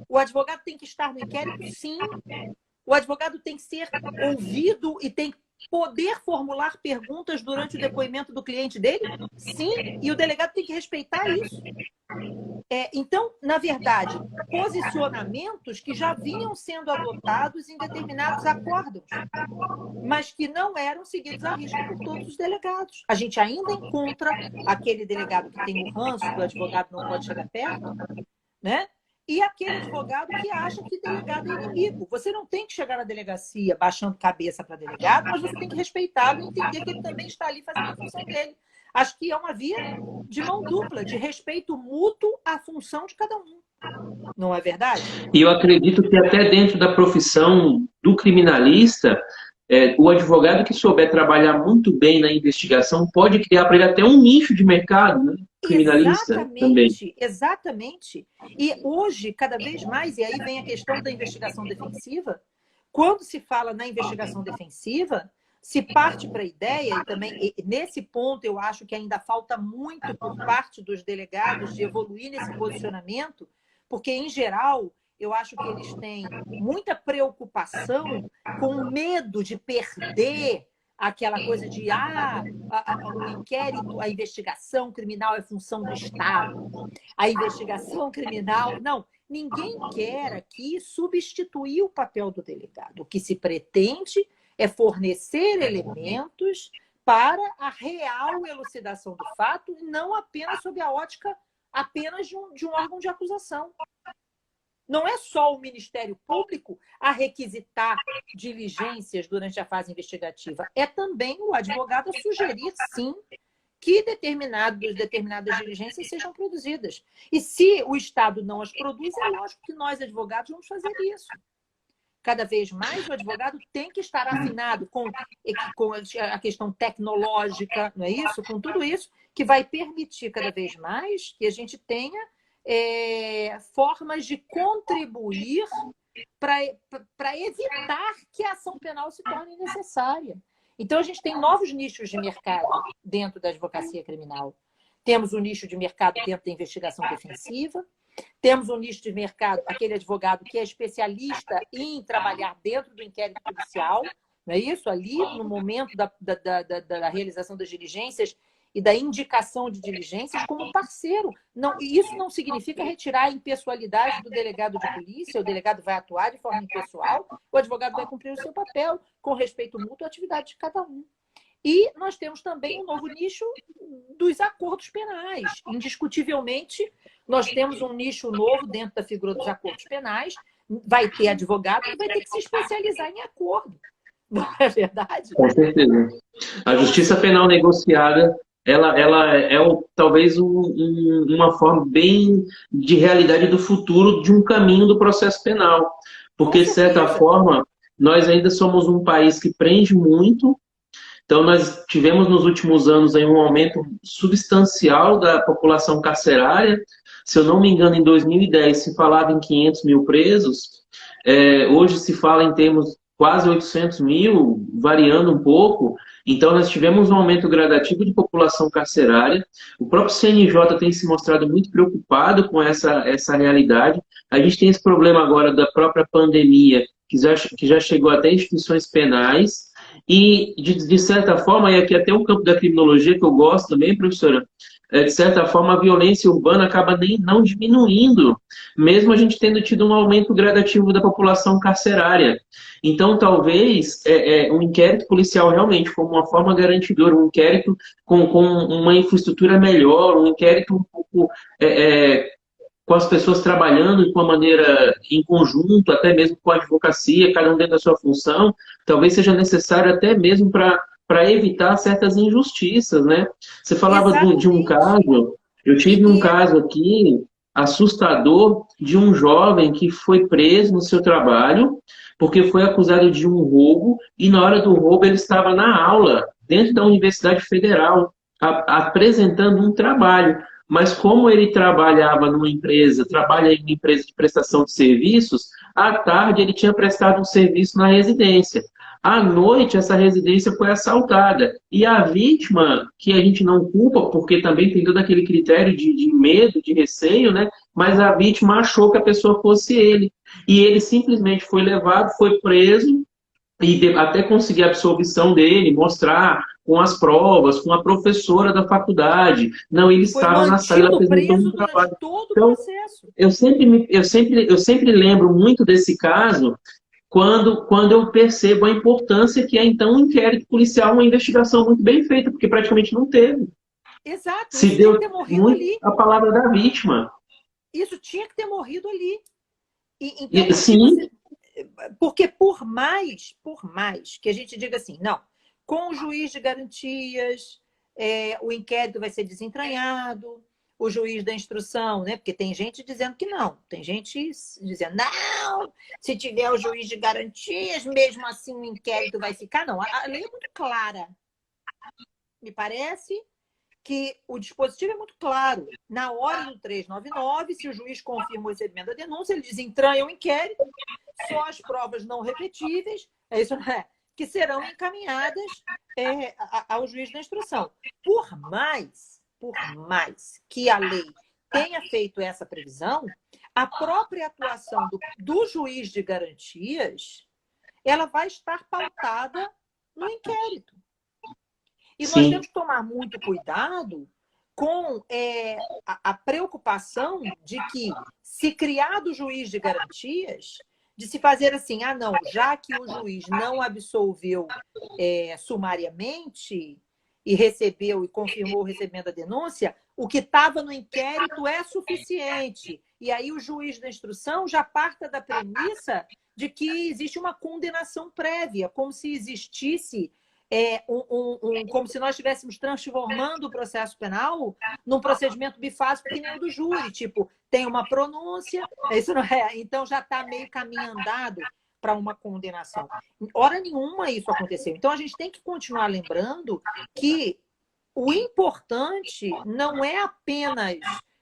B: O advogado tem que estar no inquérito? Sim. O advogado tem que ser ouvido e tem que poder formular perguntas durante o depoimento do cliente dele? Sim. E o delegado tem que respeitar isso. Então, na verdade, posicionamentos que já vinham sendo adotados em determinados acórdãos, mas que não eram seguidos à risca por todos os delegados. A gente ainda encontra aquele delegado que tem o ranço do advogado não pode chegar perto, né? E aquele advogado que acha que delegado é inimigo. Você não tem que chegar na delegacia baixando cabeça para delegado, mas você tem que respeitá-lo e entender que ele também está ali fazendo a função dele. Acho que é uma via de mão dupla, de respeito mútuo à função de cada um. Não é verdade?
A: E eu acredito que até dentro da profissão do criminalista, o advogado que souber trabalhar muito bem na investigação pode criar para ele até um nicho de mercado, né? Criminalista também.
B: Exatamente. E hoje, cada vez mais, e aí vem a questão da investigação defensiva, quando se fala na investigação defensiva, se parte para a ideia, e também nesse ponto eu acho que ainda falta muito por parte dos delegados de evoluir nesse posicionamento, porque, em geral, eu acho que eles têm muita preocupação com medo de perder aquela coisa de o inquérito, a investigação criminal é função do Estado. A investigação criminal... Não, ninguém quer aqui substituir o papel do delegado. O que se pretende é fornecer elementos para a real elucidação do fato, e não apenas sob a ótica apenas de um órgão de acusação. Não é só o Ministério Público a requisitar diligências durante a fase investigativa, é também o advogado a sugerir, sim, que determinadas diligências sejam produzidas. E se o Estado não as produz, é lógico que nós, advogados, vamos fazer isso. Cada vez mais o advogado tem que estar afinado com a questão tecnológica, não é isso? Com tudo isso, que vai permitir cada vez mais que a gente tenha formas de contribuir para evitar que a ação penal se torne necessária. Então, a gente tem novos nichos de mercado dentro da advocacia criminal. Temos um nicho de mercado dentro da investigação defensiva, temos um nicho de mercado, aquele advogado que é especialista em trabalhar dentro do inquérito policial, não é isso? Ali, no momento da realização das diligências e da indicação de diligências como parceiro. Não, isso não significa retirar a impessoalidade do delegado de polícia, o delegado vai atuar de forma impessoal, o advogado vai cumprir o seu papel com respeito mútuo à atividade de cada um. E nós temos também um novo nicho dos acordos penais. Indiscutivelmente, nós temos um nicho novo dentro da figura dos acordos penais. Vai ter advogado que vai ter que se especializar em acordo. Não é verdade?
A: Com certeza. A justiça penal negociada, ela é talvez uma forma bem de realidade do futuro de um caminho do processo penal. Porque, de certa forma, nós ainda somos um país que prende muito. Então, nós tivemos nos últimos anos aí um aumento substancial da população carcerária. Se eu não me engano, em 2010 se falava em 500 mil presos. Hoje se fala em termos quase 800 mil, variando um pouco. Então, nós tivemos um aumento gradativo de população carcerária. O próprio CNJ tem se mostrado muito preocupado com essa realidade. A gente tem esse problema agora da própria pandemia, que já chegou até instituições penais. E, de certa forma, e aqui até um campo da criminologia que eu gosto também, professora, de certa forma a violência urbana acaba não diminuindo, mesmo a gente tendo tido um aumento gradativo da população carcerária. Então, talvez um inquérito policial realmente como uma forma garantidora, um inquérito com uma infraestrutura melhor, um inquérito um pouco... com as pessoas trabalhando de uma maneira em conjunto, até mesmo com a advocacia, cada um dentro da sua função, talvez seja necessário até mesmo para evitar certas injustiças, né? Você falava de um caso, eu tive um caso aqui assustador de um jovem que foi preso no seu trabalho porque foi acusado de um roubo e na hora do roubo ele estava na aula, dentro da Universidade Federal, apresentando um trabalho. Mas como ele trabalha em uma empresa de prestação de serviços, à tarde ele tinha prestado um serviço na residência. À noite, essa residência foi assaltada. E a vítima, que a gente não culpa, porque também tem todo aquele critério de medo, de receio, né? Mas a vítima achou que a pessoa fosse ele. E ele simplesmente foi levado, foi preso, e até conseguir a absolvição dele, mostrar com as provas, com a professora da faculdade. Não, ele
B: E foi
A: estava na sala, ele
B: mantido
A: apresentou
B: preso
A: um
B: durante
A: trabalho.
B: todo o
A: Então,
B: processo.
A: eu sempre lembro muito desse caso quando eu percebo a importância que é, então, um inquérito policial, uma investigação muito bem feita, porque praticamente não teve.
B: Exato,
A: Se
B: isso tinha que
A: deu
B: ter morrido
A: muito
B: ali.
A: a palavra da vítima.
B: Isso tinha que ter morrido ali. Então, se
A: Sim,
B: você... Porque por mais que a gente diga assim, não, com o juiz de garantias, o inquérito vai ser desentranhado, o juiz da instrução, né? Porque tem gente dizendo que não, tem gente dizendo, não, se tiver o juiz de garantias, mesmo assim o inquérito vai ficar. Não, a lei é muito clara. Me parece que o dispositivo é muito claro. Na hora do 399, se o juiz confirma o recebimento da denúncia, ele desentranha o inquérito, só as provas não repetíveis, é isso, né? Que serão encaminhadas ao juiz da instrução. Por mais que a lei tenha feito essa previsão, a própria atuação do juiz de garantias, ela vai estar pautada no inquérito. E nós
A: sim,
B: temos que tomar muito cuidado com a preocupação de que, se criado o juiz de garantias, de se fazer assim, não, já que o juiz não absolveu sumariamente e recebeu e confirmou o recebimento da denúncia, o que estava no inquérito é suficiente. E aí o juiz da instrução já parta da premissa de que existe uma condenação prévia, como se existisse como se nós estivéssemos transformando o processo penal num procedimento bifásico que nem o do júri. Tipo, tem uma pronúncia, isso não é, então já está meio caminho andado para uma condenação. Hora nenhuma isso aconteceu. Então a gente tem que continuar lembrando que o importante não é apenas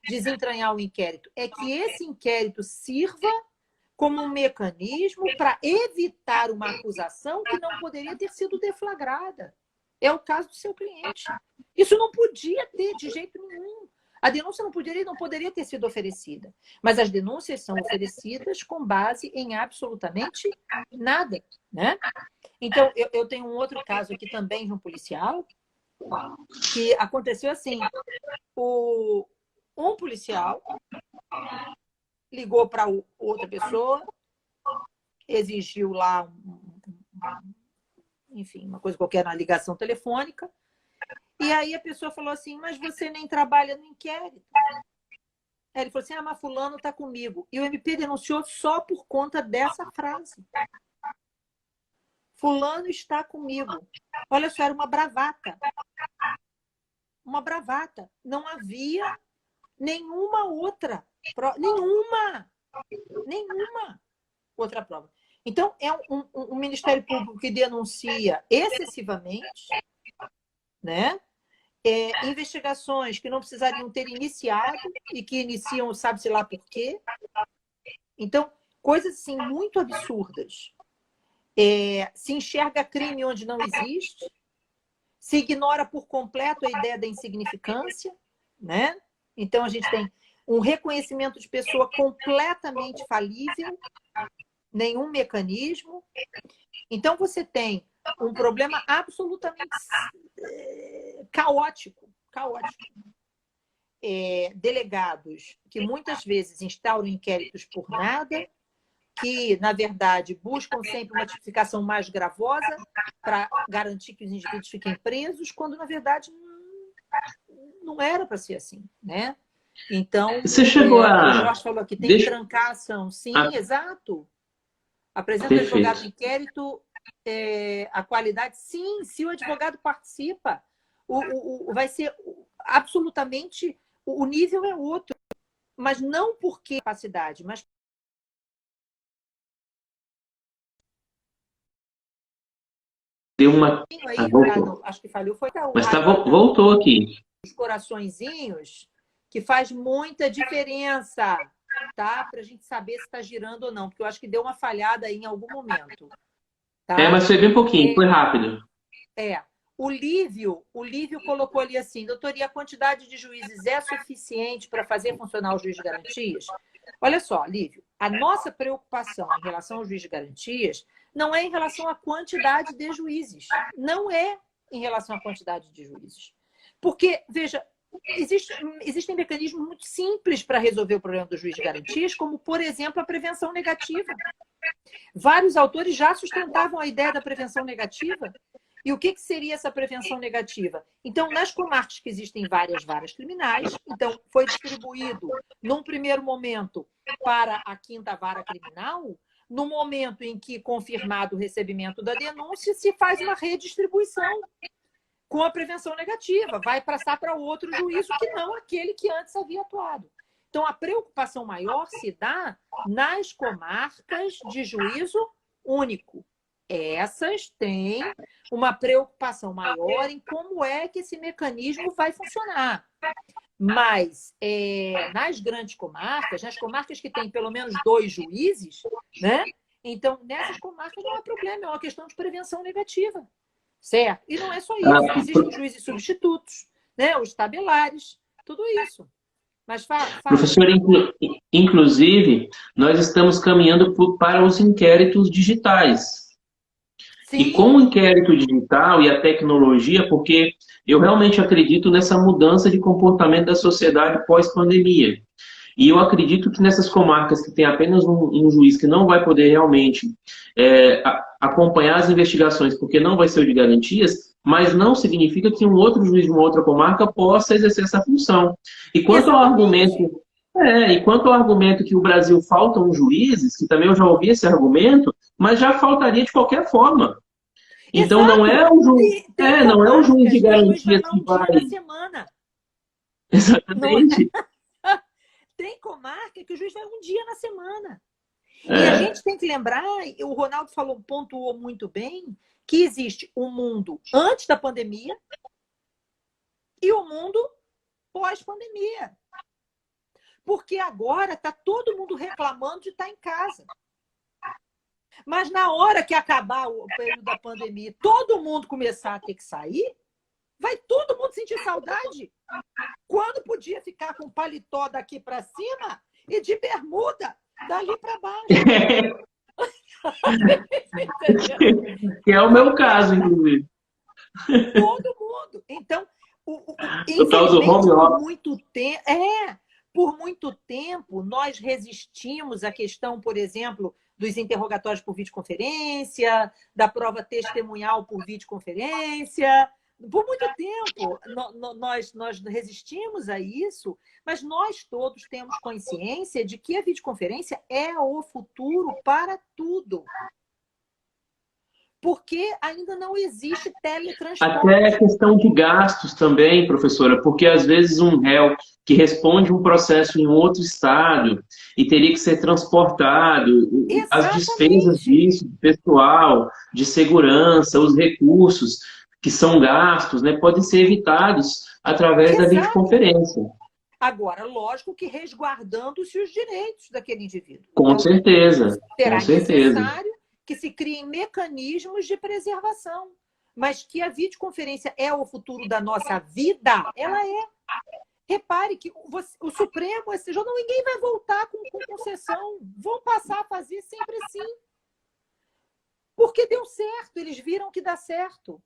B: desentranhar o inquérito, é que esse inquérito sirva como um mecanismo para evitar uma acusação que não poderia ter sido deflagrada. É o caso do seu cliente. Isso não podia ter de jeito nenhum. A denúncia não poderia ter sido oferecida. Mas as denúncias são oferecidas com base em absolutamente nada, né? Então, eu tenho um outro caso aqui também de um policial que aconteceu assim. Um policial ligou para outra pessoa, exigiu lá, enfim, uma coisa qualquer na ligação telefônica, e aí a pessoa falou assim, mas você nem trabalha no inquérito. Aí ele falou assim, mas fulano está comigo. E o MP denunciou só por conta dessa frase. Fulano está comigo. Olha só, era uma bravata. Uma bravata. Não havia nenhuma outra prova. Nenhuma outra prova. Então, é um Ministério Público que denuncia excessivamente, né? Investigações que não precisariam ter iniciado e que iniciam, sabe-se lá por quê. Então, coisas assim muito absurdas. Se enxerga crime onde não existe, se ignora por completo a ideia da insignificância, né? Então, a gente tem um reconhecimento de pessoa completamente falível, nenhum mecanismo. Então, você tem um problema absolutamente caótico. Delegados que muitas vezes instauram inquéritos por nada, que, na verdade, buscam sempre uma tipificação mais gravosa para garantir que os indivíduos fiquem presos, quando, na verdade, não era para ser assim, né? Então,
A: você chegou
B: o
A: a...
B: Jorge falou aqui, tem que
A: Deixa...
B: trancar a ação. Sim,
A: Ah,
B: exato. Apresenta o advogado no
A: perfeito.
B: inquérito, a qualidade, sim, se o advogado participa, vai ser absolutamente, o nível é outro, mas não porque capacidade, mas
A: Deu uma... Ah,
B: aí,
A: voltou.
B: não, acho que falhou, foi
A: Mas voltou aqui.
B: os coraçõezinhos, que faz muita diferença, tá? Para a gente saber se está girando ou não, porque eu acho que deu uma falhada aí em algum momento. tá?
A: Mas foi bem pouquinho, foi rápido.
B: É. O Lívio colocou ali assim, doutor, e a quantidade de juízes é suficiente para fazer funcionar o juiz de garantias? Olha só, Lívio, a nossa preocupação em relação ao juiz de garantias não é em relação à quantidade de juízes. Não é em relação à quantidade de juízes. Porque, veja, existem mecanismos muito simples para resolver o problema do juiz de garantias, como, por exemplo, a prevenção negativa. Vários autores já sustentavam a ideia da prevenção negativa. E o que seria essa prevenção negativa? Então, nas comarcas que existem várias varas criminais, então foi distribuído, num primeiro momento, para a 5ª Vara Criminal, no momento em que, confirmado o recebimento da denúncia, se faz uma redistribuição com a prevenção negativa, vai passar para outro juízo que não aquele que antes havia atuado. Então, a preocupação maior se dá nas comarcas de juízo único. Essas têm uma preocupação maior em como é que esse mecanismo vai funcionar. Mas, nas grandes comarcas, nas comarcas que têm pelo menos 2 juízes, né? Então, nessas comarcas não há problema, é uma questão de prevenção negativa. Certo? E não é só isso, existem juízes substitutos, né? Os tabelares, tudo isso. Mas fala.
A: Professor, inclusive, nós estamos caminhando para os inquéritos digitais.
B: Sim.
A: E com o inquérito digital e a tecnologia, porque eu realmente acredito nessa mudança de comportamento da sociedade pós-pandemia. E eu acredito que nessas comarcas que tem apenas um juiz que não vai poder realmente acompanhar as investigações, porque não vai ser o de garantias, mas não significa que um outro juiz de uma outra comarca possa exercer essa função. E quanto ao argumento que o Brasil faltam juízes, que também eu já ouvi esse argumento, mas já faltaria de qualquer forma. Então
B: Exato.
A: não é o juiz, não é o juiz de garantias que vai.
B: Na semana.
A: Exatamente.
B: Tem comarca que o juiz vai um dia na semana. E a gente tem que lembrar, o Ronaldo pontuou muito bem, que existe um mundo antes da pandemia e o mundo pós-pandemia. Porque agora está todo mundo reclamando de estar em casa. Mas na hora que acabar o período da pandemia, todo mundo começar a ter que sair, vai todo mundo sentir saudade. Quando podia ficar com paletó daqui para cima e de bermuda dali para baixo.
A: Que é o meu caso, inclusive.
B: Todo mundo. Então, por muito tempo, nós resistimos à questão, por exemplo, dos interrogatórios por videoconferência, da prova testemunhal por videoconferência. Por muito tempo, nós resistimos a isso, mas nós todos temos consciência de que a videoconferência é o futuro para tudo. Porque ainda não existe teletransporte.
A: Até a questão de gastos também, professora, porque às vezes um réu que responde um processo em outro estado e teria que ser transportado, as despesas disso, pessoal, de segurança, os recursos que são gastos, né, podem ser evitados através da videoconferência.
B: Agora, lógico que resguardando-se os direitos daquele indivíduo.
A: Com certeza.
B: Será
A: com certeza.
B: necessário que se criem mecanismos de preservação. Mas que a videoconferência é o futuro da nossa vida, ela é. Repare que o Supremo, o STJ, ninguém vai voltar com concessão. Vão passar a fazer sempre assim. Porque deu certo, eles viram que dá certo.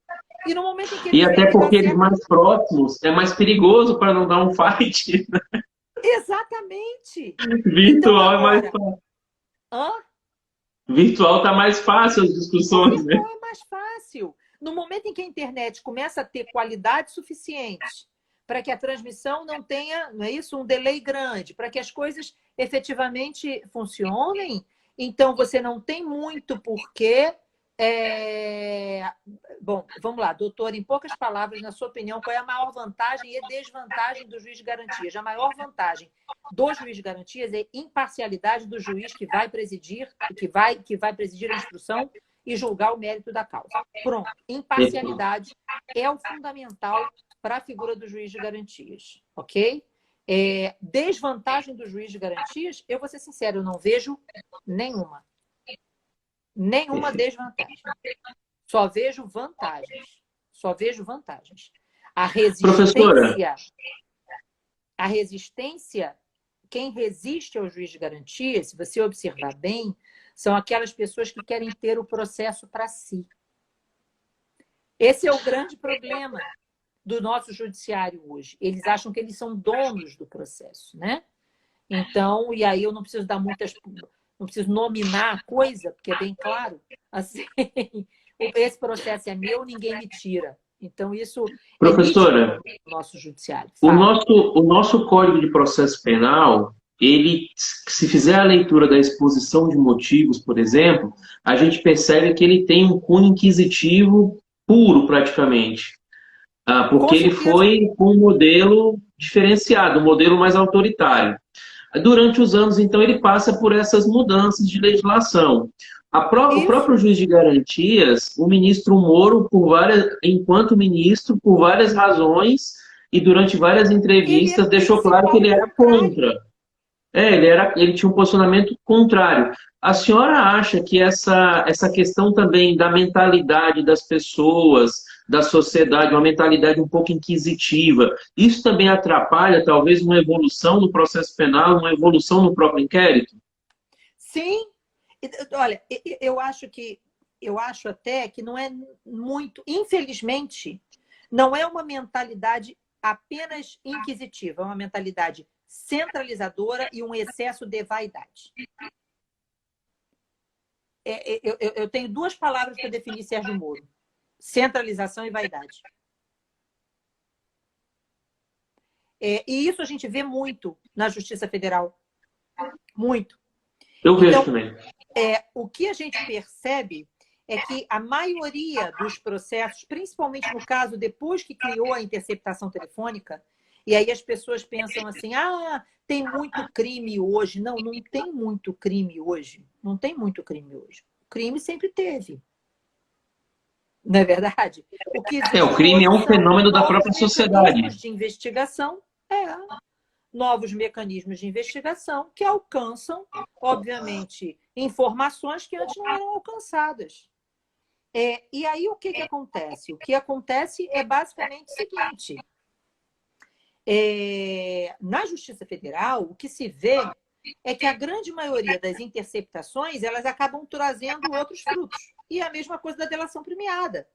B: E no momento em que eles
A: até porque eles mais próximos é mais perigoso para não dar um fight.
B: Exatamente.
A: Virtual é mais fácil. Virtual está mais fácil as discussões, né?
B: Virtual é mais fácil. No momento em que a internet começa a ter qualidade suficiente para que a transmissão não tenha, não é isso, um delay grande, para que as coisas efetivamente funcionem, então você não tem muito porquê. Bom, vamos lá, doutor, em poucas palavras, na sua opinião, qual é a maior vantagem e desvantagem do juiz de garantias? A maior vantagem do juiz de garantias é a imparcialidade do juiz que vai presidir, que vai presidir a instrução e julgar o mérito da causa. Pronto. Imparcialidade é o fundamental para a figura do juiz de garantias, ok? Desvantagem do juiz de garantias, eu vou ser sincero, eu não vejo nenhuma. Nenhuma desvantagem. Só vejo vantagens. Só vejo vantagens.
A: Professora,
B: A resistência, quem resiste ao juiz de garantia, se você observar bem, são aquelas pessoas que querem ter o processo para si. Esse é o grande problema do nosso judiciário hoje. Eles acham que eles são donos do processo, né? Então, e aí eu não preciso dar muitas... Não preciso nominar a coisa, porque é bem claro. Assim, esse processo é meu, ninguém me tira. Então, isso
A: professora,
B: é no nosso judiciário.
A: o nosso Código de Processo Penal, ele, se fizer a leitura da exposição de motivos, por exemplo, a gente percebe que ele tem um cunho inquisitivo puro, praticamente. Porque ele foi com um modelo diferenciado, um modelo mais autoritário. Durante os anos, então, ele passa por essas mudanças de legislação. O próprio juiz de garantias, o ministro Moro, enquanto ministro, por várias razões e durante várias entrevistas, deixou claro que ele era contra. Ele tinha um posicionamento contrário. A senhora acha que essa questão também da mentalidade das pessoas, da sociedade, uma mentalidade um pouco inquisitiva, isso também atrapalha, talvez, uma evolução no processo penal, uma evolução no próprio inquérito?
B: Sim. Olha, eu acho até que não é muito, infelizmente, não é uma mentalidade apenas inquisitiva, é uma mentalidade centralizadora e um excesso de vaidade. Eu tenho duas palavras para definir Sérgio Moro: centralização e vaidade. E isso a gente vê muito na Justiça Federal. Muito.
A: Eu vejo também.
B: O que a gente percebe é que a maioria dos processos, principalmente no caso depois que criou a interceptação telefônica, e aí as pessoas pensam assim, tem muito crime hoje. Não, não tem muito crime hoje. Não tem muito crime hoje. O crime sempre teve. Não é verdade?
A: O crime é um fenômeno da própria sociedade.
B: Novos mecanismos de investigação que alcançam, obviamente, informações que antes não eram alcançadas. E aí o que acontece? O que acontece é basicamente o seguinte: na Justiça Federal, o que se vê é que a grande maioria das interceptações elas acabam trazendo outros frutos. E é a mesma coisa da delação premiada.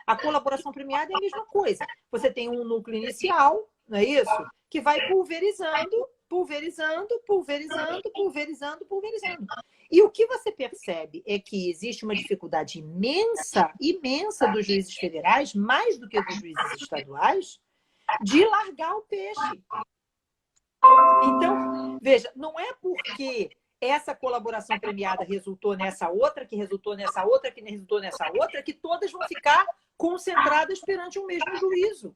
B: A colaboração premiada é a mesma coisa. Você tem um núcleo inicial, não é isso? Que vai pulverizando. E o que você percebe é que existe uma dificuldade imensa dos juízes federais, mais do que dos juízes estaduais, de largar o peixe. Então, veja, não é porque essa colaboração premiada resultou nessa outra, que resultou nessa outra, que resultou nessa outra, que todas vão ficar concentradas perante o mesmo juízo.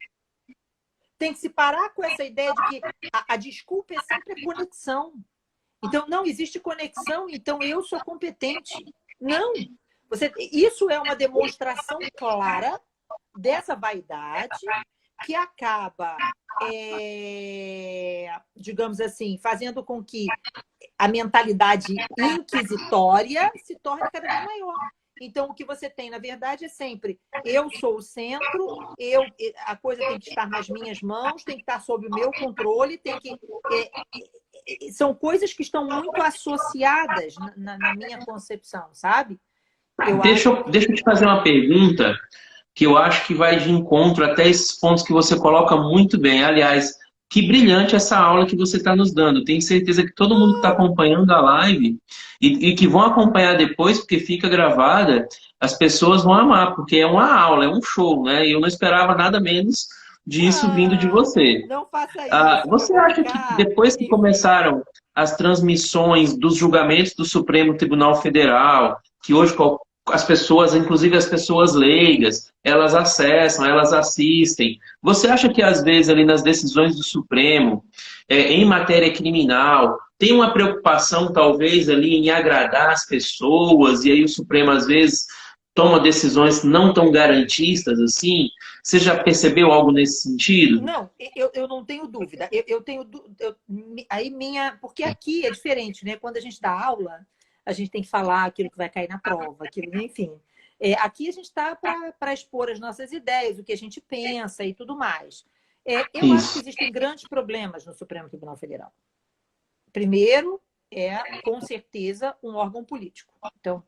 B: Tem que se parar com essa ideia de que a desculpa é sempre a conexão. Então, não existe conexão, então eu sou competente. Não. Isso é uma demonstração clara dessa vaidade que acaba, digamos assim, fazendo com que a mentalidade inquisitória se torne cada vez maior. Então, o que você tem, na verdade, é sempre eu sou o centro, a coisa tem que estar nas minhas mãos, tem que estar sob o meu controle, são coisas que estão muito associadas na minha concepção, sabe?
A: Deixa eu te fazer uma pergunta que eu acho que vai de encontro até esses pontos que você coloca muito bem. Aliás, que brilhante essa aula que você está nos dando. Tenho certeza que todo mundo que está acompanhando a live e que vão acompanhar depois, porque fica gravada, as pessoas vão amar, porque é uma aula, é um show, né? E eu não esperava nada menos disso vindo de você.
B: Não faça isso.
A: Você acha que depois que começaram as transmissões dos julgamentos do Supremo Tribunal Federal, que hoje as pessoas, inclusive as pessoas leigas, elas acessam, elas assistem. Você acha que, às vezes, ali nas decisões do Supremo, em matéria criminal, tem uma preocupação, talvez, ali em agradar as pessoas, e aí o Supremo, às vezes, toma decisões não tão garantistas assim? Você já percebeu algo nesse sentido?
B: Não, eu não tenho dúvida. Porque aqui é diferente, né? Quando a gente dá aula, a gente tem que falar aquilo que vai cair na prova, aquilo, enfim. Aqui a gente está para expor as nossas ideias, o que a gente pensa e tudo mais. Eu acho que existem grandes problemas no Supremo Tribunal Federal. Primeiro, com certeza, um órgão político. Então,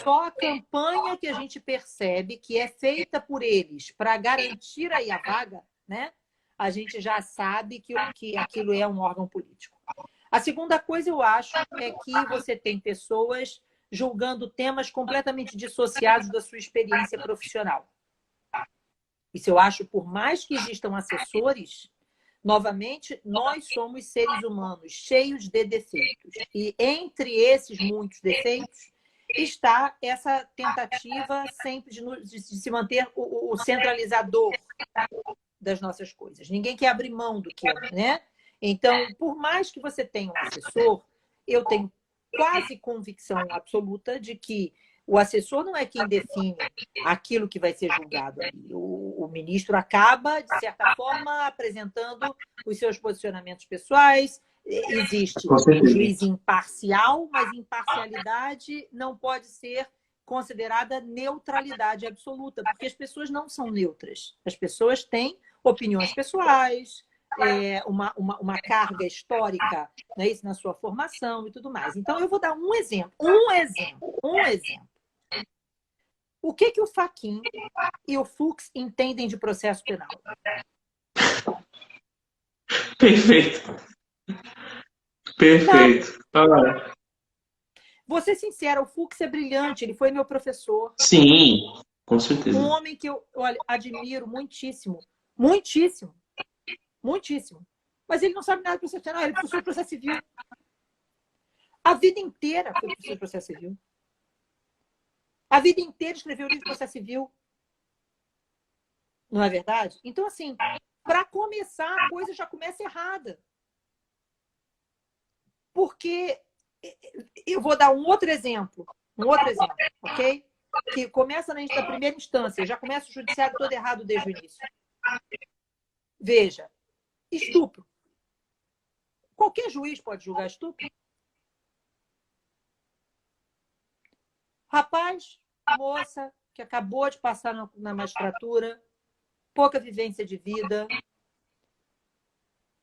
B: só a campanha que a gente percebe que é feita por eles para garantir aí a vaga, né? A gente já sabe que aquilo é um órgão político. A segunda coisa, eu acho, é que você tem pessoas julgando temas completamente dissociados da sua experiência profissional. Isso eu acho, por mais que existam assessores, novamente, nós somos seres humanos cheios de defeitos. E entre esses muitos defeitos está essa tentativa sempre de se manter o centralizador das nossas coisas. Ninguém quer abrir mão do que é, né? Então, por mais que você tenha um assessor, eu tenho quase convicção absoluta de que o assessor não é quem define aquilo que vai ser julgado ali. O ministro acaba, de certa forma, apresentando os seus posicionamentos pessoais. Existe o juiz imparcial, mas imparcialidade não pode ser considerada neutralidade absoluta, porque as pessoas não são neutras. As pessoas têm opiniões pessoais, uma carga histórica, não é isso, na sua formação e tudo mais. Então, eu vou dar um exemplo. O que o Fachin e o Fux entendem de processo penal?
A: Perfeito. Perfeito.
B: Vou ser sincera, o Fux é brilhante, ele foi meu professor.
A: Sim, com certeza.
B: Um homem que eu admiro muitíssimo, muitíssimo, muitíssimo. Mas ele não sabe nada de processo penal, ele é professor de processo civil. A vida inteira foi professor de processo civil. A vida inteira escreveu livro de processo civil. Não é verdade? Então, assim, para começar, a coisa já começa errada. Porque eu vou dar um outro exemplo, ok? Que começa na primeira instância, já começa o judiciário todo errado desde o início. Veja, estupro. Qualquer juiz pode julgar estupro. Rapaz, moça, que acabou de passar na magistratura, pouca vivência de vida.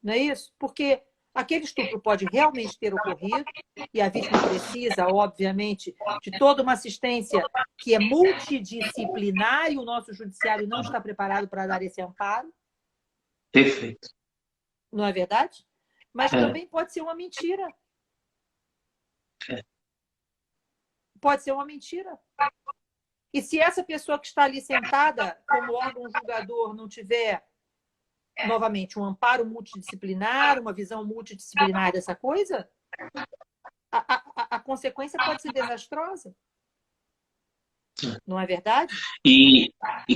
B: Não é isso? Porque aquele estupro pode realmente ter ocorrido e a vítima precisa, obviamente, de toda uma assistência que é multidisciplinar e o nosso judiciário não está preparado para dar esse amparo.
A: Perfeito.
B: Não é verdade? Mas também pode ser uma mentira. Pode ser uma mentira. E se essa pessoa que está ali sentada como órgão julgador não tiver, novamente, um amparo multidisciplinar, uma visão multidisciplinar dessa coisa, a consequência pode ser desastrosa. Não é verdade?
A: E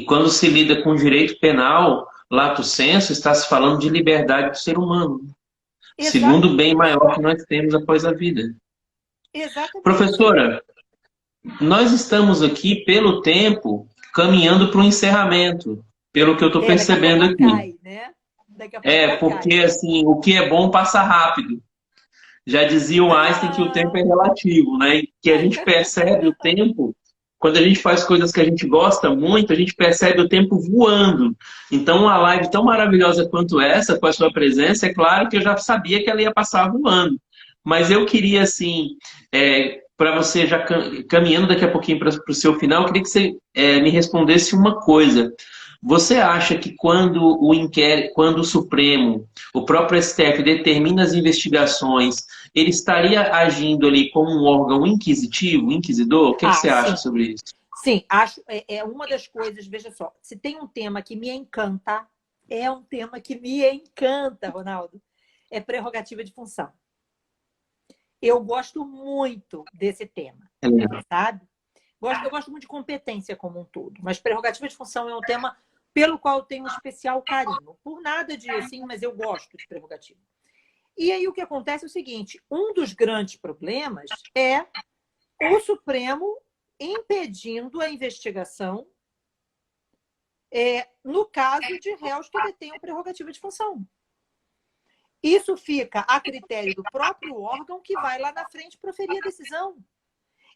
A: quando se lida com direito penal, lato sensu, está se falando de liberdade do ser humano. Exatamente. Segundo o bem maior que nós temos após a vida.
B: Exatamente.
A: Professora, nós estamos aqui, pelo tempo, caminhando para o encerramento, pelo que eu estou percebendo aqui.
B: Cai, né?
A: Porque assim, o que é bom passa rápido. Já dizia o Einstein que o tempo é relativo, né? E que a gente percebe o tempo, quando a gente faz coisas que a gente gosta muito, a gente percebe o tempo voando. Então, uma live tão maravilhosa quanto essa, com a sua presença, é claro que eu já sabia que ela ia passar voando. Mas eu queria, assim, para você já caminhando daqui a pouquinho para o seu final, eu queria que você me respondesse uma coisa. Você acha que quando o Supremo, o próprio STF, determina as investigações, ele estaria agindo ali como um órgão inquisitivo, inquisidor? O que você acha sobre isso?
B: Sim, acho. É uma das coisas, veja só, se tem um tema que me encanta, Ronaldo, é prerrogativa de função. Eu gosto muito desse tema, sabe? Eu gosto muito de competência como um todo, mas prerrogativa de função é um tema pelo qual eu tenho um especial carinho. Por nada de assim, mas eu gosto de prerrogativa. E aí o que acontece é o seguinte, um dos grandes problemas é o Supremo impedindo a investigação no caso de réus que detêm prerrogativa de função. Isso fica a critério do próprio órgão que vai lá na frente proferir a decisão.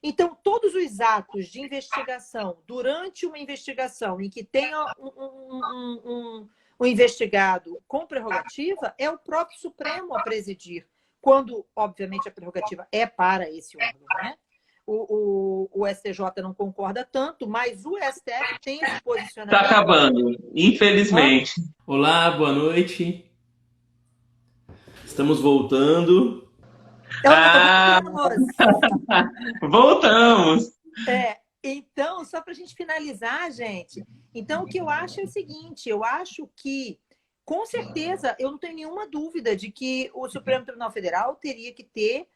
B: Então, todos os atos de investigação, durante uma investigação em que tenha um investigado com prerrogativa, é o próprio Supremo a presidir, quando, obviamente, a prerrogativa é para esse órgão, né? O STJ não concorda tanto, mas o STF tem esse posicionamento.
A: Está acabando, infelizmente.
C: Olá, boa noite. Estamos voltando.
A: Voltamos!
B: Então, só para a gente finalizar, gente, então o que eu acho é o seguinte, eu acho que, com certeza, eu não tenho nenhuma dúvida de que o Supremo Tribunal Federal teria que ter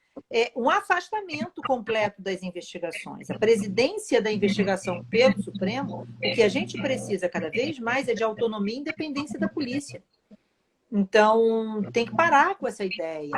B: um afastamento completo das investigações. A presidência da investigação pelo Supremo, o que a gente precisa cada vez mais é de autonomia e independência da polícia. Então, tem que parar com essa ideia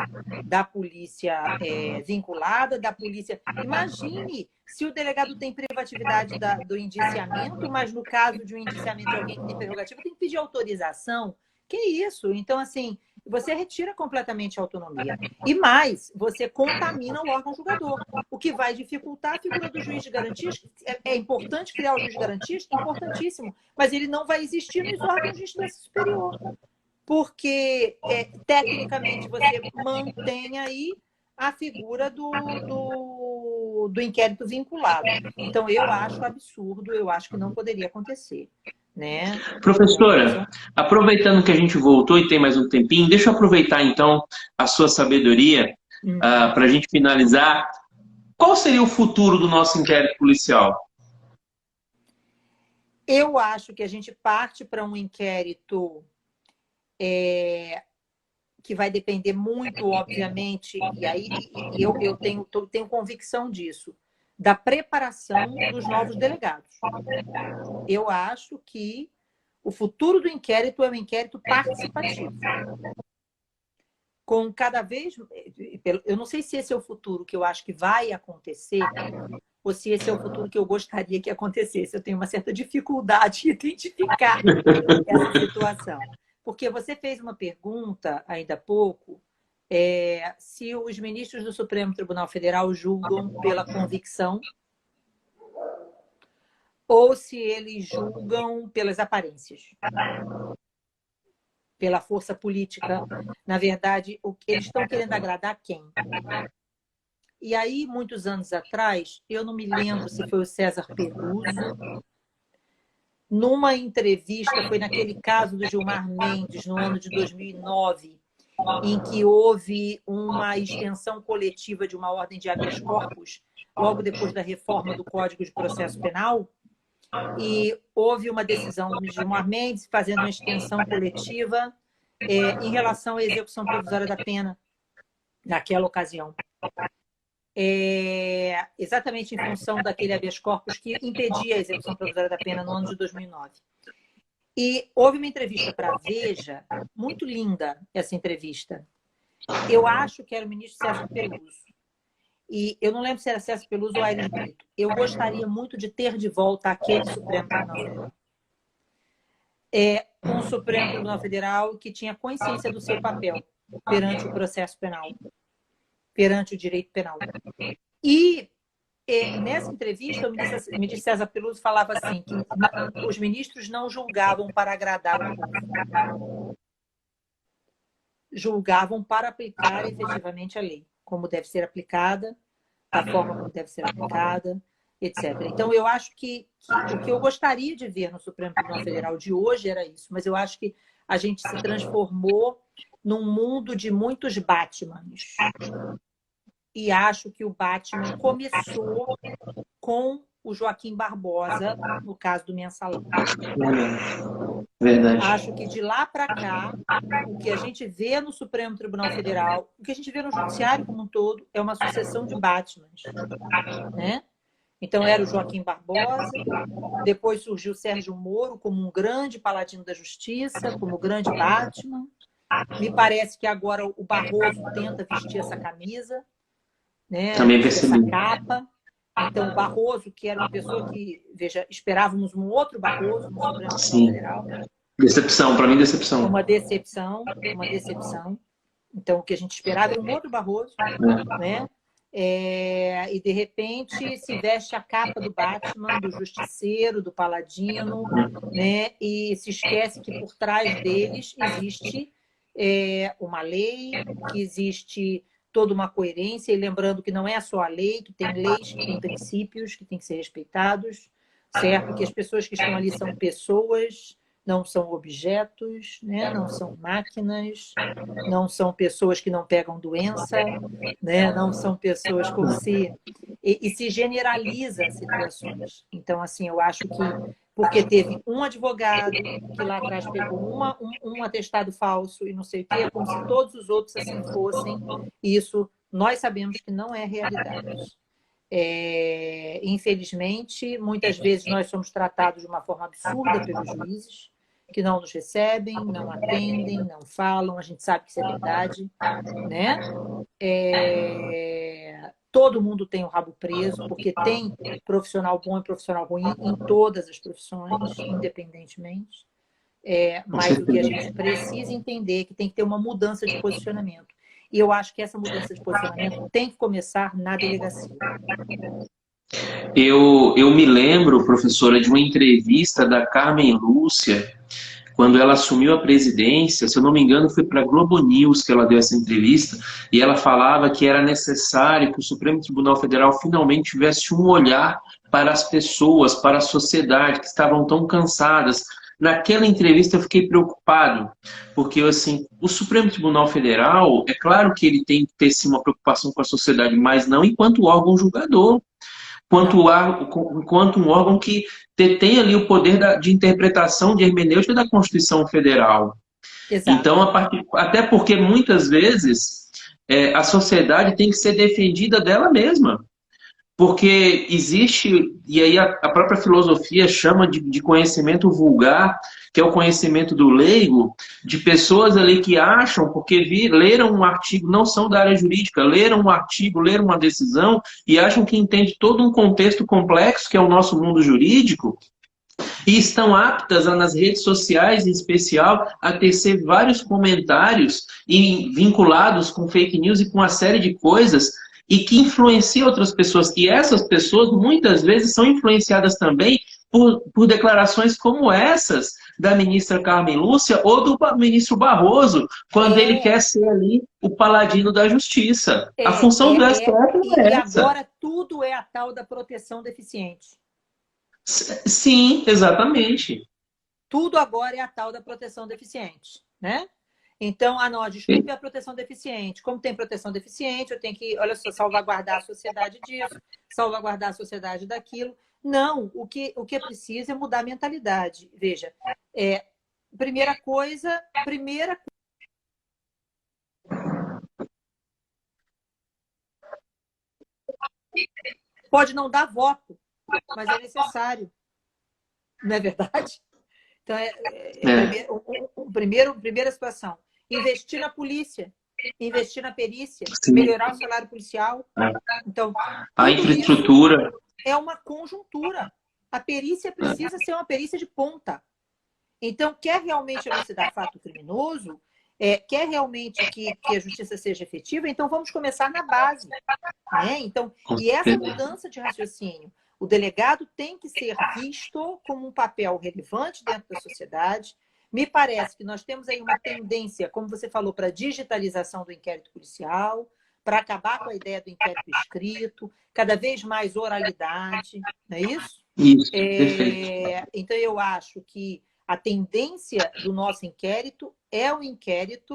B: da polícia vinculada, da polícia... Imagine se o delegado tem privatividade do indiciamento, mas no caso de um indiciamento de alguém que tem prerrogativa, tem que pedir autorização. Que isso? Então, assim, você retira completamente a autonomia. E mais, você contamina o órgão julgador, o que vai dificultar a figura do juiz de garantias. É importante criar o juiz de garantias? Importantíssimo. Mas ele não vai existir nos órgãos de instância superior. Porque, tecnicamente, você mantém aí a figura do inquérito vinculado. Então, eu acho absurdo, eu acho que não poderia acontecer. Né?
A: Professora, aproveitando que a gente voltou e tem mais um tempinho, deixa eu aproveitar, então, a sua sabedoria para a gente finalizar. Qual seria o futuro do nosso inquérito policial?
B: Eu acho que a gente parte para um inquérito... que vai depender muito, obviamente, e aí eu tenho convicção disso, da preparação dos novos delegados. Eu acho que o futuro do inquérito é um inquérito participativo. Com cada vez... Eu não sei se esse é o futuro que eu acho que vai acontecer, ou se esse é o futuro que eu gostaria que acontecesse. Eu tenho uma certa dificuldade de identificar essa situação. Porque você fez uma pergunta ainda há pouco, se os ministros do Supremo Tribunal Federal julgam pela convicção ou se eles julgam pelas aparências, pela força política. Na verdade, eles estão querendo agradar quem? E aí, muitos anos atrás, eu não me lembro se foi o César Peluso, numa entrevista, foi naquele caso do Gilmar Mendes, no ano de 2009, em que houve uma extensão coletiva de uma ordem de habeas corpus, logo depois da reforma do Código de Processo Penal, e houve uma decisão do Gilmar Mendes fazendo uma extensão coletiva em relação à execução provisória da pena naquela ocasião. Exatamente em função daquele habeas corpus que impedia a execução provisória da pena no ano de 2009. E houve uma entrevista para a Veja, muito linda essa entrevista. Eu acho que era o ministro César Peluso. E eu não lembro se era César Peluso ou Aires Brito. Eu gostaria muito de ter de volta aquele Supremo Tribunal Federal. Um Supremo Tribunal Federal que tinha consciência do seu papel perante o processo penal, perante o direito penal. E nessa entrevista, o ministro César Peluso falava assim, que os ministros não julgavam para agradar o povo. Julgavam para aplicar efetivamente a lei, como deve ser aplicada, da forma como deve ser aplicada, etc. Então, eu acho que o que eu gostaria de ver no Supremo Tribunal Federal de hoje era isso, mas eu acho que a gente se transformou num mundo de muitos Batmans. E acho que o Batman começou com o Joaquim Barbosa, no caso do Mensalão.
A: Verdade.
B: Acho que de lá para cá, o que a gente vê no Supremo Tribunal Federal, o que a gente vê no Judiciário como um todo, é uma sucessão de Batmans. Né? Então, era o Joaquim Barbosa, depois surgiu o Sérgio Moro como um grande paladino da justiça, como grande Batman. Me parece que agora o Barroso tenta vestir essa camisa, né?
A: Também percebi.
B: Essa capa. Então, o Barroso, que era uma pessoa que, veja, esperávamos um outro Barroso no Supremo Tribunal Federal.
A: Decepção, para mim, decepção.
B: Uma decepção, uma decepção. Então, o que a gente esperava era um outro Barroso, né? E, de repente, se veste a capa do Batman, do Justiceiro, do Paladino, né? E se esquece que por trás deles existe uma lei, que existe toda uma coerência, e lembrando que não é só a lei, que tem leis, que tem princípios que têm que ser respeitados, certo? Que as pessoas que estão ali são pessoas, não são objetos, né? Não são máquinas, não são pessoas que não pegam doença, né? Não são pessoas como se... E se generaliza as situações. Então, assim, eu acho que porque teve um advogado que lá atrás pegou um atestado falso e não sei o quê, como se todos os outros assim fossem. E isso nós sabemos que não é realidade. Infelizmente, muitas vezes nós somos tratados de uma forma absurda pelos juízes, que não nos recebem, não atendem, não falam, a gente sabe que isso é verdade, né? Todo mundo tem o rabo preso, porque tem profissional bom e profissional ruim em todas as profissões, independentemente. Mas o que a gente precisa entender é que tem que ter uma mudança de posicionamento. E eu acho que essa mudança de posicionamento tem que começar na delegacia.
A: Eu me lembro, professora, de uma entrevista da Carmen Lúcia, quando ela assumiu a presidência, se eu não me engano, foi para a Globo News que ela deu essa entrevista, e ela falava que era necessário que o Supremo Tribunal Federal finalmente tivesse um olhar para as pessoas, para a sociedade, que estavam tão cansadas. Naquela entrevista eu fiquei preocupado, porque assim, o Supremo Tribunal Federal, é claro que ele tem que ter sim uma preocupação com a sociedade, mas não enquanto órgão julgador. Enquanto um órgão que detém ali o poder de interpretação de hermenêutica da Constituição Federal.
B: Exato.
A: Então, até porque muitas vezes a sociedade tem que ser defendida dela mesma. Porque existe, e aí a própria filosofia chama de conhecimento vulgar, que é o conhecimento do leigo, de pessoas ali que acham, porque leram um artigo, não são da área jurídica, leram um artigo, leram uma decisão, e acham que entende todo um contexto complexo, que é o nosso mundo jurídico, e estão aptas, nas redes sociais em especial, a tecer vários comentários vinculados com fake news e com uma série de coisas, e que influencia outras pessoas. E essas pessoas, muitas vezes, são influenciadas também por declarações como essas da ministra Carmen Lúcia ou do ministro Barroso, quando ele quer ser ali o paladino da justiça. A função do STF é essa.
B: E agora tudo é a tal da proteção deficiente.
A: Sim, exatamente.
B: Tudo agora é a tal da proteção deficiente, né? Então, não, desculpe a proteção deficiente. Como tem proteção deficiente, eu tenho que, olha só, salvaguardar a sociedade disso, salvaguardar a sociedade daquilo. Não, o que é preciso é mudar a mentalidade. Veja, primeira coisa, pode não dar voto, mas é necessário. Não é verdade? Então, primeira situação. Investir na polícia, investir na perícia,
A: Sim.
B: melhorar o salário policial. Então,
A: a infraestrutura
B: é uma conjuntura. A perícia precisa ser uma perícia de ponta. Então, quer realmente elucidar fato criminoso, quer realmente que a justiça seja efetiva, então vamos começar na base. Né? Então, e essa mudança de raciocínio, o delegado tem que ser visto como um papel relevante dentro da sociedade. Me parece que nós temos aí uma tendência, como você falou, para a digitalização do inquérito policial, para acabar com a ideia do inquérito escrito, cada vez mais oralidade, não é isso?
A: Isso, perfeito.
B: Então, eu acho que a tendência do nosso inquérito é o inquérito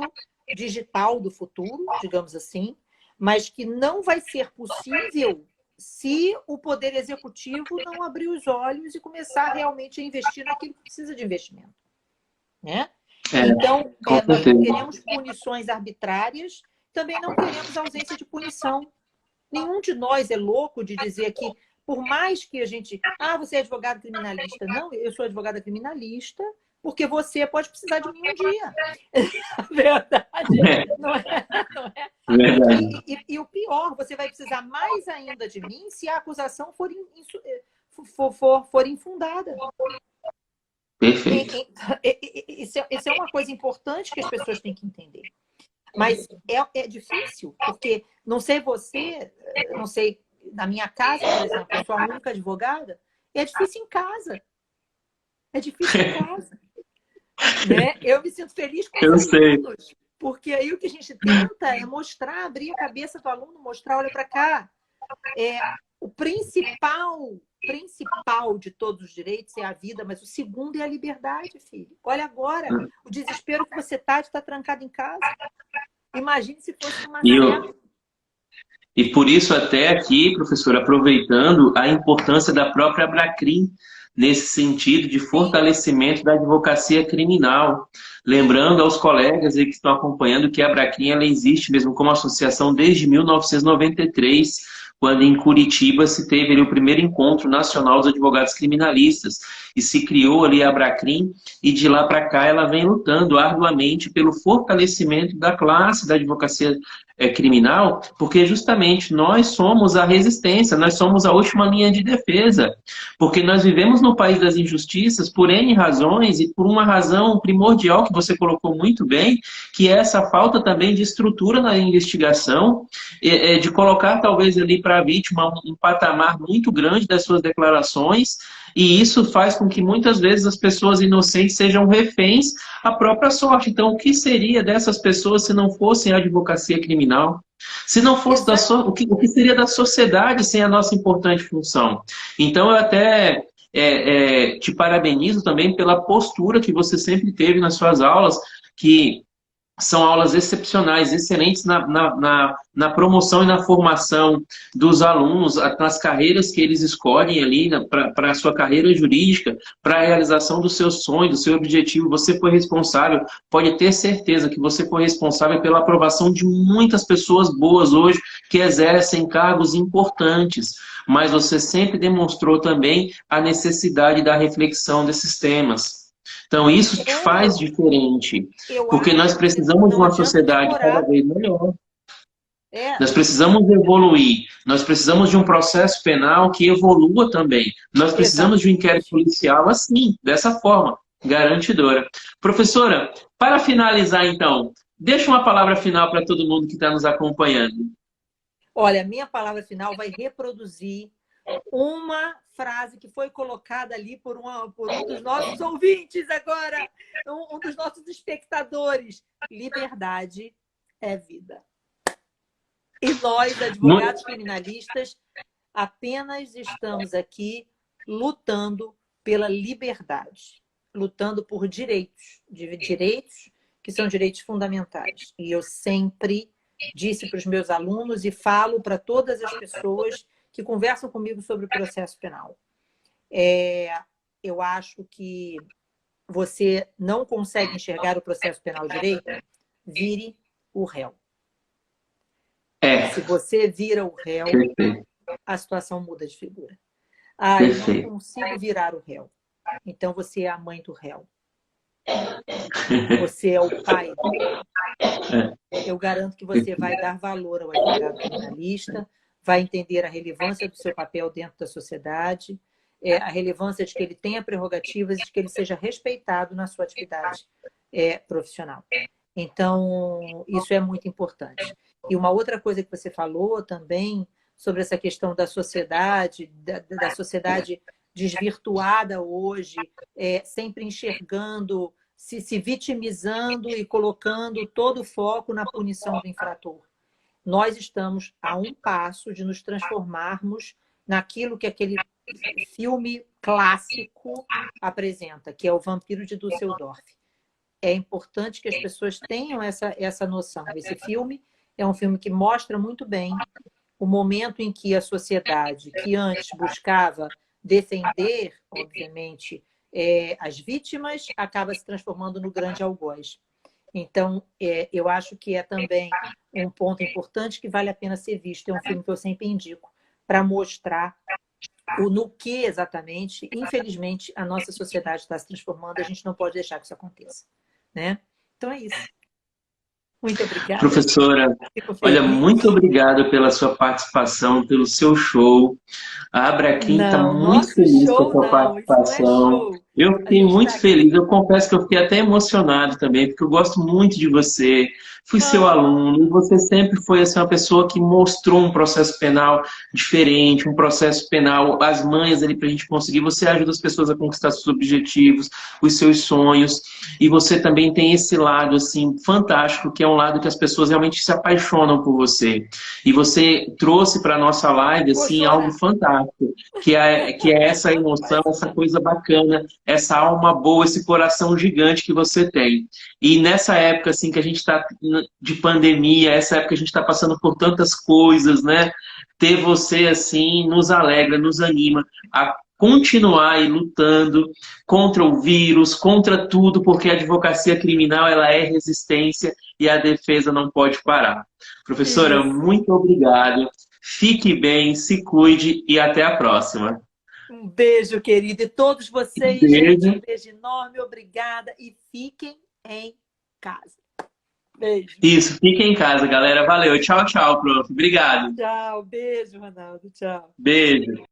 B: digital do futuro, digamos assim, mas que não vai ser possível se o Poder Executivo não abrir os olhos e começar realmente a investir naquilo que precisa de investimento. Né? Então, nós não queremos punições arbitrárias, também não queremos ausência de punição. Nenhum de nós é louco de dizer que, por mais que a gente... você é advogado criminalista. Não, eu sou advogada criminalista, porque você pode precisar de mim um dia. Verdade? Não é?
A: Verdade.
B: E o pior, você vai precisar mais ainda de mim se a acusação for infundada.
A: Perfeito.
B: Isso é uma coisa importante que as pessoas têm que entender. Mas é difícil, porque não sei você, não sei, na minha casa, por exemplo, eu sou a única advogada, é difícil em casa. É difícil em casa. Né? Eu me sinto feliz com
A: Eu
B: os
A: sei.
B: alunos, porque aí o que a gente tenta é mostrar, abrir a cabeça do aluno, mostrar, olha para cá. O principal de todos os direitos é a vida, mas o segundo é a liberdade, filho. Olha agora, o desespero que você está de estar trancado em casa. Imagine se fosse numa cela.
A: E por isso até aqui, professor, aproveitando a importância da própria Abracrim, nesse sentido de fortalecimento da advocacia criminal. Lembrando aos colegas aí que estão acompanhando que a Abracrim ela existe mesmo como associação desde 1993, quando em Curitiba se teve ali o primeiro encontro nacional dos advogados criminalistas e se criou ali a Abracrim, e de lá para cá ela vem lutando arduamente pelo fortalecimento da classe da advocacia criminal, porque justamente nós somos a resistência, nós somos a última linha de defesa, porque nós vivemos no país das injustiças por N razões e por uma razão primordial que você colocou muito bem, que é essa falta também de estrutura na investigação, de colocar talvez ali para a vítima um patamar muito grande das suas declarações, e isso faz com que muitas vezes as pessoas inocentes sejam reféns à própria sorte. Então, o que seria dessas pessoas se não fossem a advocacia criminal? Se não fosse o que seria da sociedade sem a nossa importante função? Então, eu até te parabenizo também pela postura que você sempre teve nas suas aulas, que são aulas excepcionais, excelentes na promoção e na formação dos alunos, nas carreiras que eles escolhem ali, para a sua carreira jurídica, para a realização do seu sonho, do seu objetivo. Você foi responsável, pode ter certeza que você foi responsável pela aprovação de muitas pessoas boas hoje, que exercem cargos importantes, mas você sempre demonstrou também a necessidade da reflexão desses temas. Então, isso te faz diferente, porque nós precisamos de uma sociedade cada vez melhor. Nós precisamos evoluir, nós precisamos de um processo penal que evolua também. Nós precisamos de um inquérito policial assim, dessa forma, garantidora. Professora, para finalizar então, deixa uma palavra final para todo mundo que está nos acompanhando.
B: Olha, a minha palavra final vai reproduzir uma frase que foi colocada ali por um dos nossos ouvintes agora, um dos nossos espectadores. Liberdade é vida. E nós, advogados criminalistas, apenas estamos aqui lutando pela liberdade, lutando por direitos que são direitos fundamentais. E eu sempre disse para os meus alunos e falo para todas as pessoas que conversam comigo sobre o processo penal. Eu acho que você não consegue enxergar o processo penal direito, vire o réu. Se você vira o réu, a situação muda de figura. Eu não consigo virar o réu. Então você é a mãe do réu. Você é o pai do réu. Eu garanto que você vai dar valor ao advogado criminalista, vai entender a relevância do seu papel dentro da sociedade, a relevância de que ele tenha prerrogativas e de que ele seja respeitado na sua atividade profissional. Então, isso é muito importante. E uma outra coisa que você falou também sobre essa questão da sociedade, da sociedade desvirtuada hoje, sempre enxergando, se vitimizando e colocando todo o foco na punição do infrator. Nós estamos a um passo de nos transformarmos naquilo que aquele filme clássico apresenta, que é o Vampiro de Düsseldorf. É importante que as pessoas tenham essa noção. Esse filme é um filme que mostra muito bem o momento em que a sociedade, que antes buscava defender, obviamente, as vítimas, acaba se transformando no grande algoz. Então, eu acho que é também um ponto importante que vale a pena ser visto. É um filme que eu sempre indico para mostrar no que exatamente, infelizmente, a nossa sociedade está se transformando. A gente não pode deixar que isso aconteça. Né? Então é isso. Muito obrigada.
A: Professora, olha, muito obrigado pela sua participação, pelo seu show. A Abracrim está muito feliz com a sua participação. Eu fiquei muito feliz. Eu confesso que eu fiquei até emocionado também, porque eu gosto muito de você. fui seu aluno, e você sempre foi assim, uma pessoa que mostrou um processo penal diferente, um processo penal, as manhas ali para a gente conseguir. Você ajuda as pessoas a conquistar seus objetivos, os seus sonhos, e você também tem esse lado assim fantástico, que é um lado que as pessoas realmente se apaixonam por você. E você trouxe para a nossa live
B: Vou
A: assim, algo
B: chorar.
A: fantástico, que é essa emoção, essa coisa bacana, essa alma boa, esse coração gigante que você tem. E nessa época assim que a gente está de pandemia, essa época que a gente está passando por tantas coisas, né? Ter você assim nos alegra, nos anima a continuar aí lutando contra o vírus, contra tudo, porque a advocacia criminal ela é resistência e a defesa não pode parar. Professora,
B: Isso.
A: muito obrigado. Fique bem, se cuide e até a próxima.
B: Um beijo, querido. E todos vocês, gente, um
A: Beijo.
B: beijo enorme, obrigada. E fiquem em casa. Beijo.
A: Isso, fiquem em casa, galera. Valeu. Tchau, tchau, prof. Obrigado.
B: Tchau, beijo, Ronaldo. Tchau.
A: Beijo.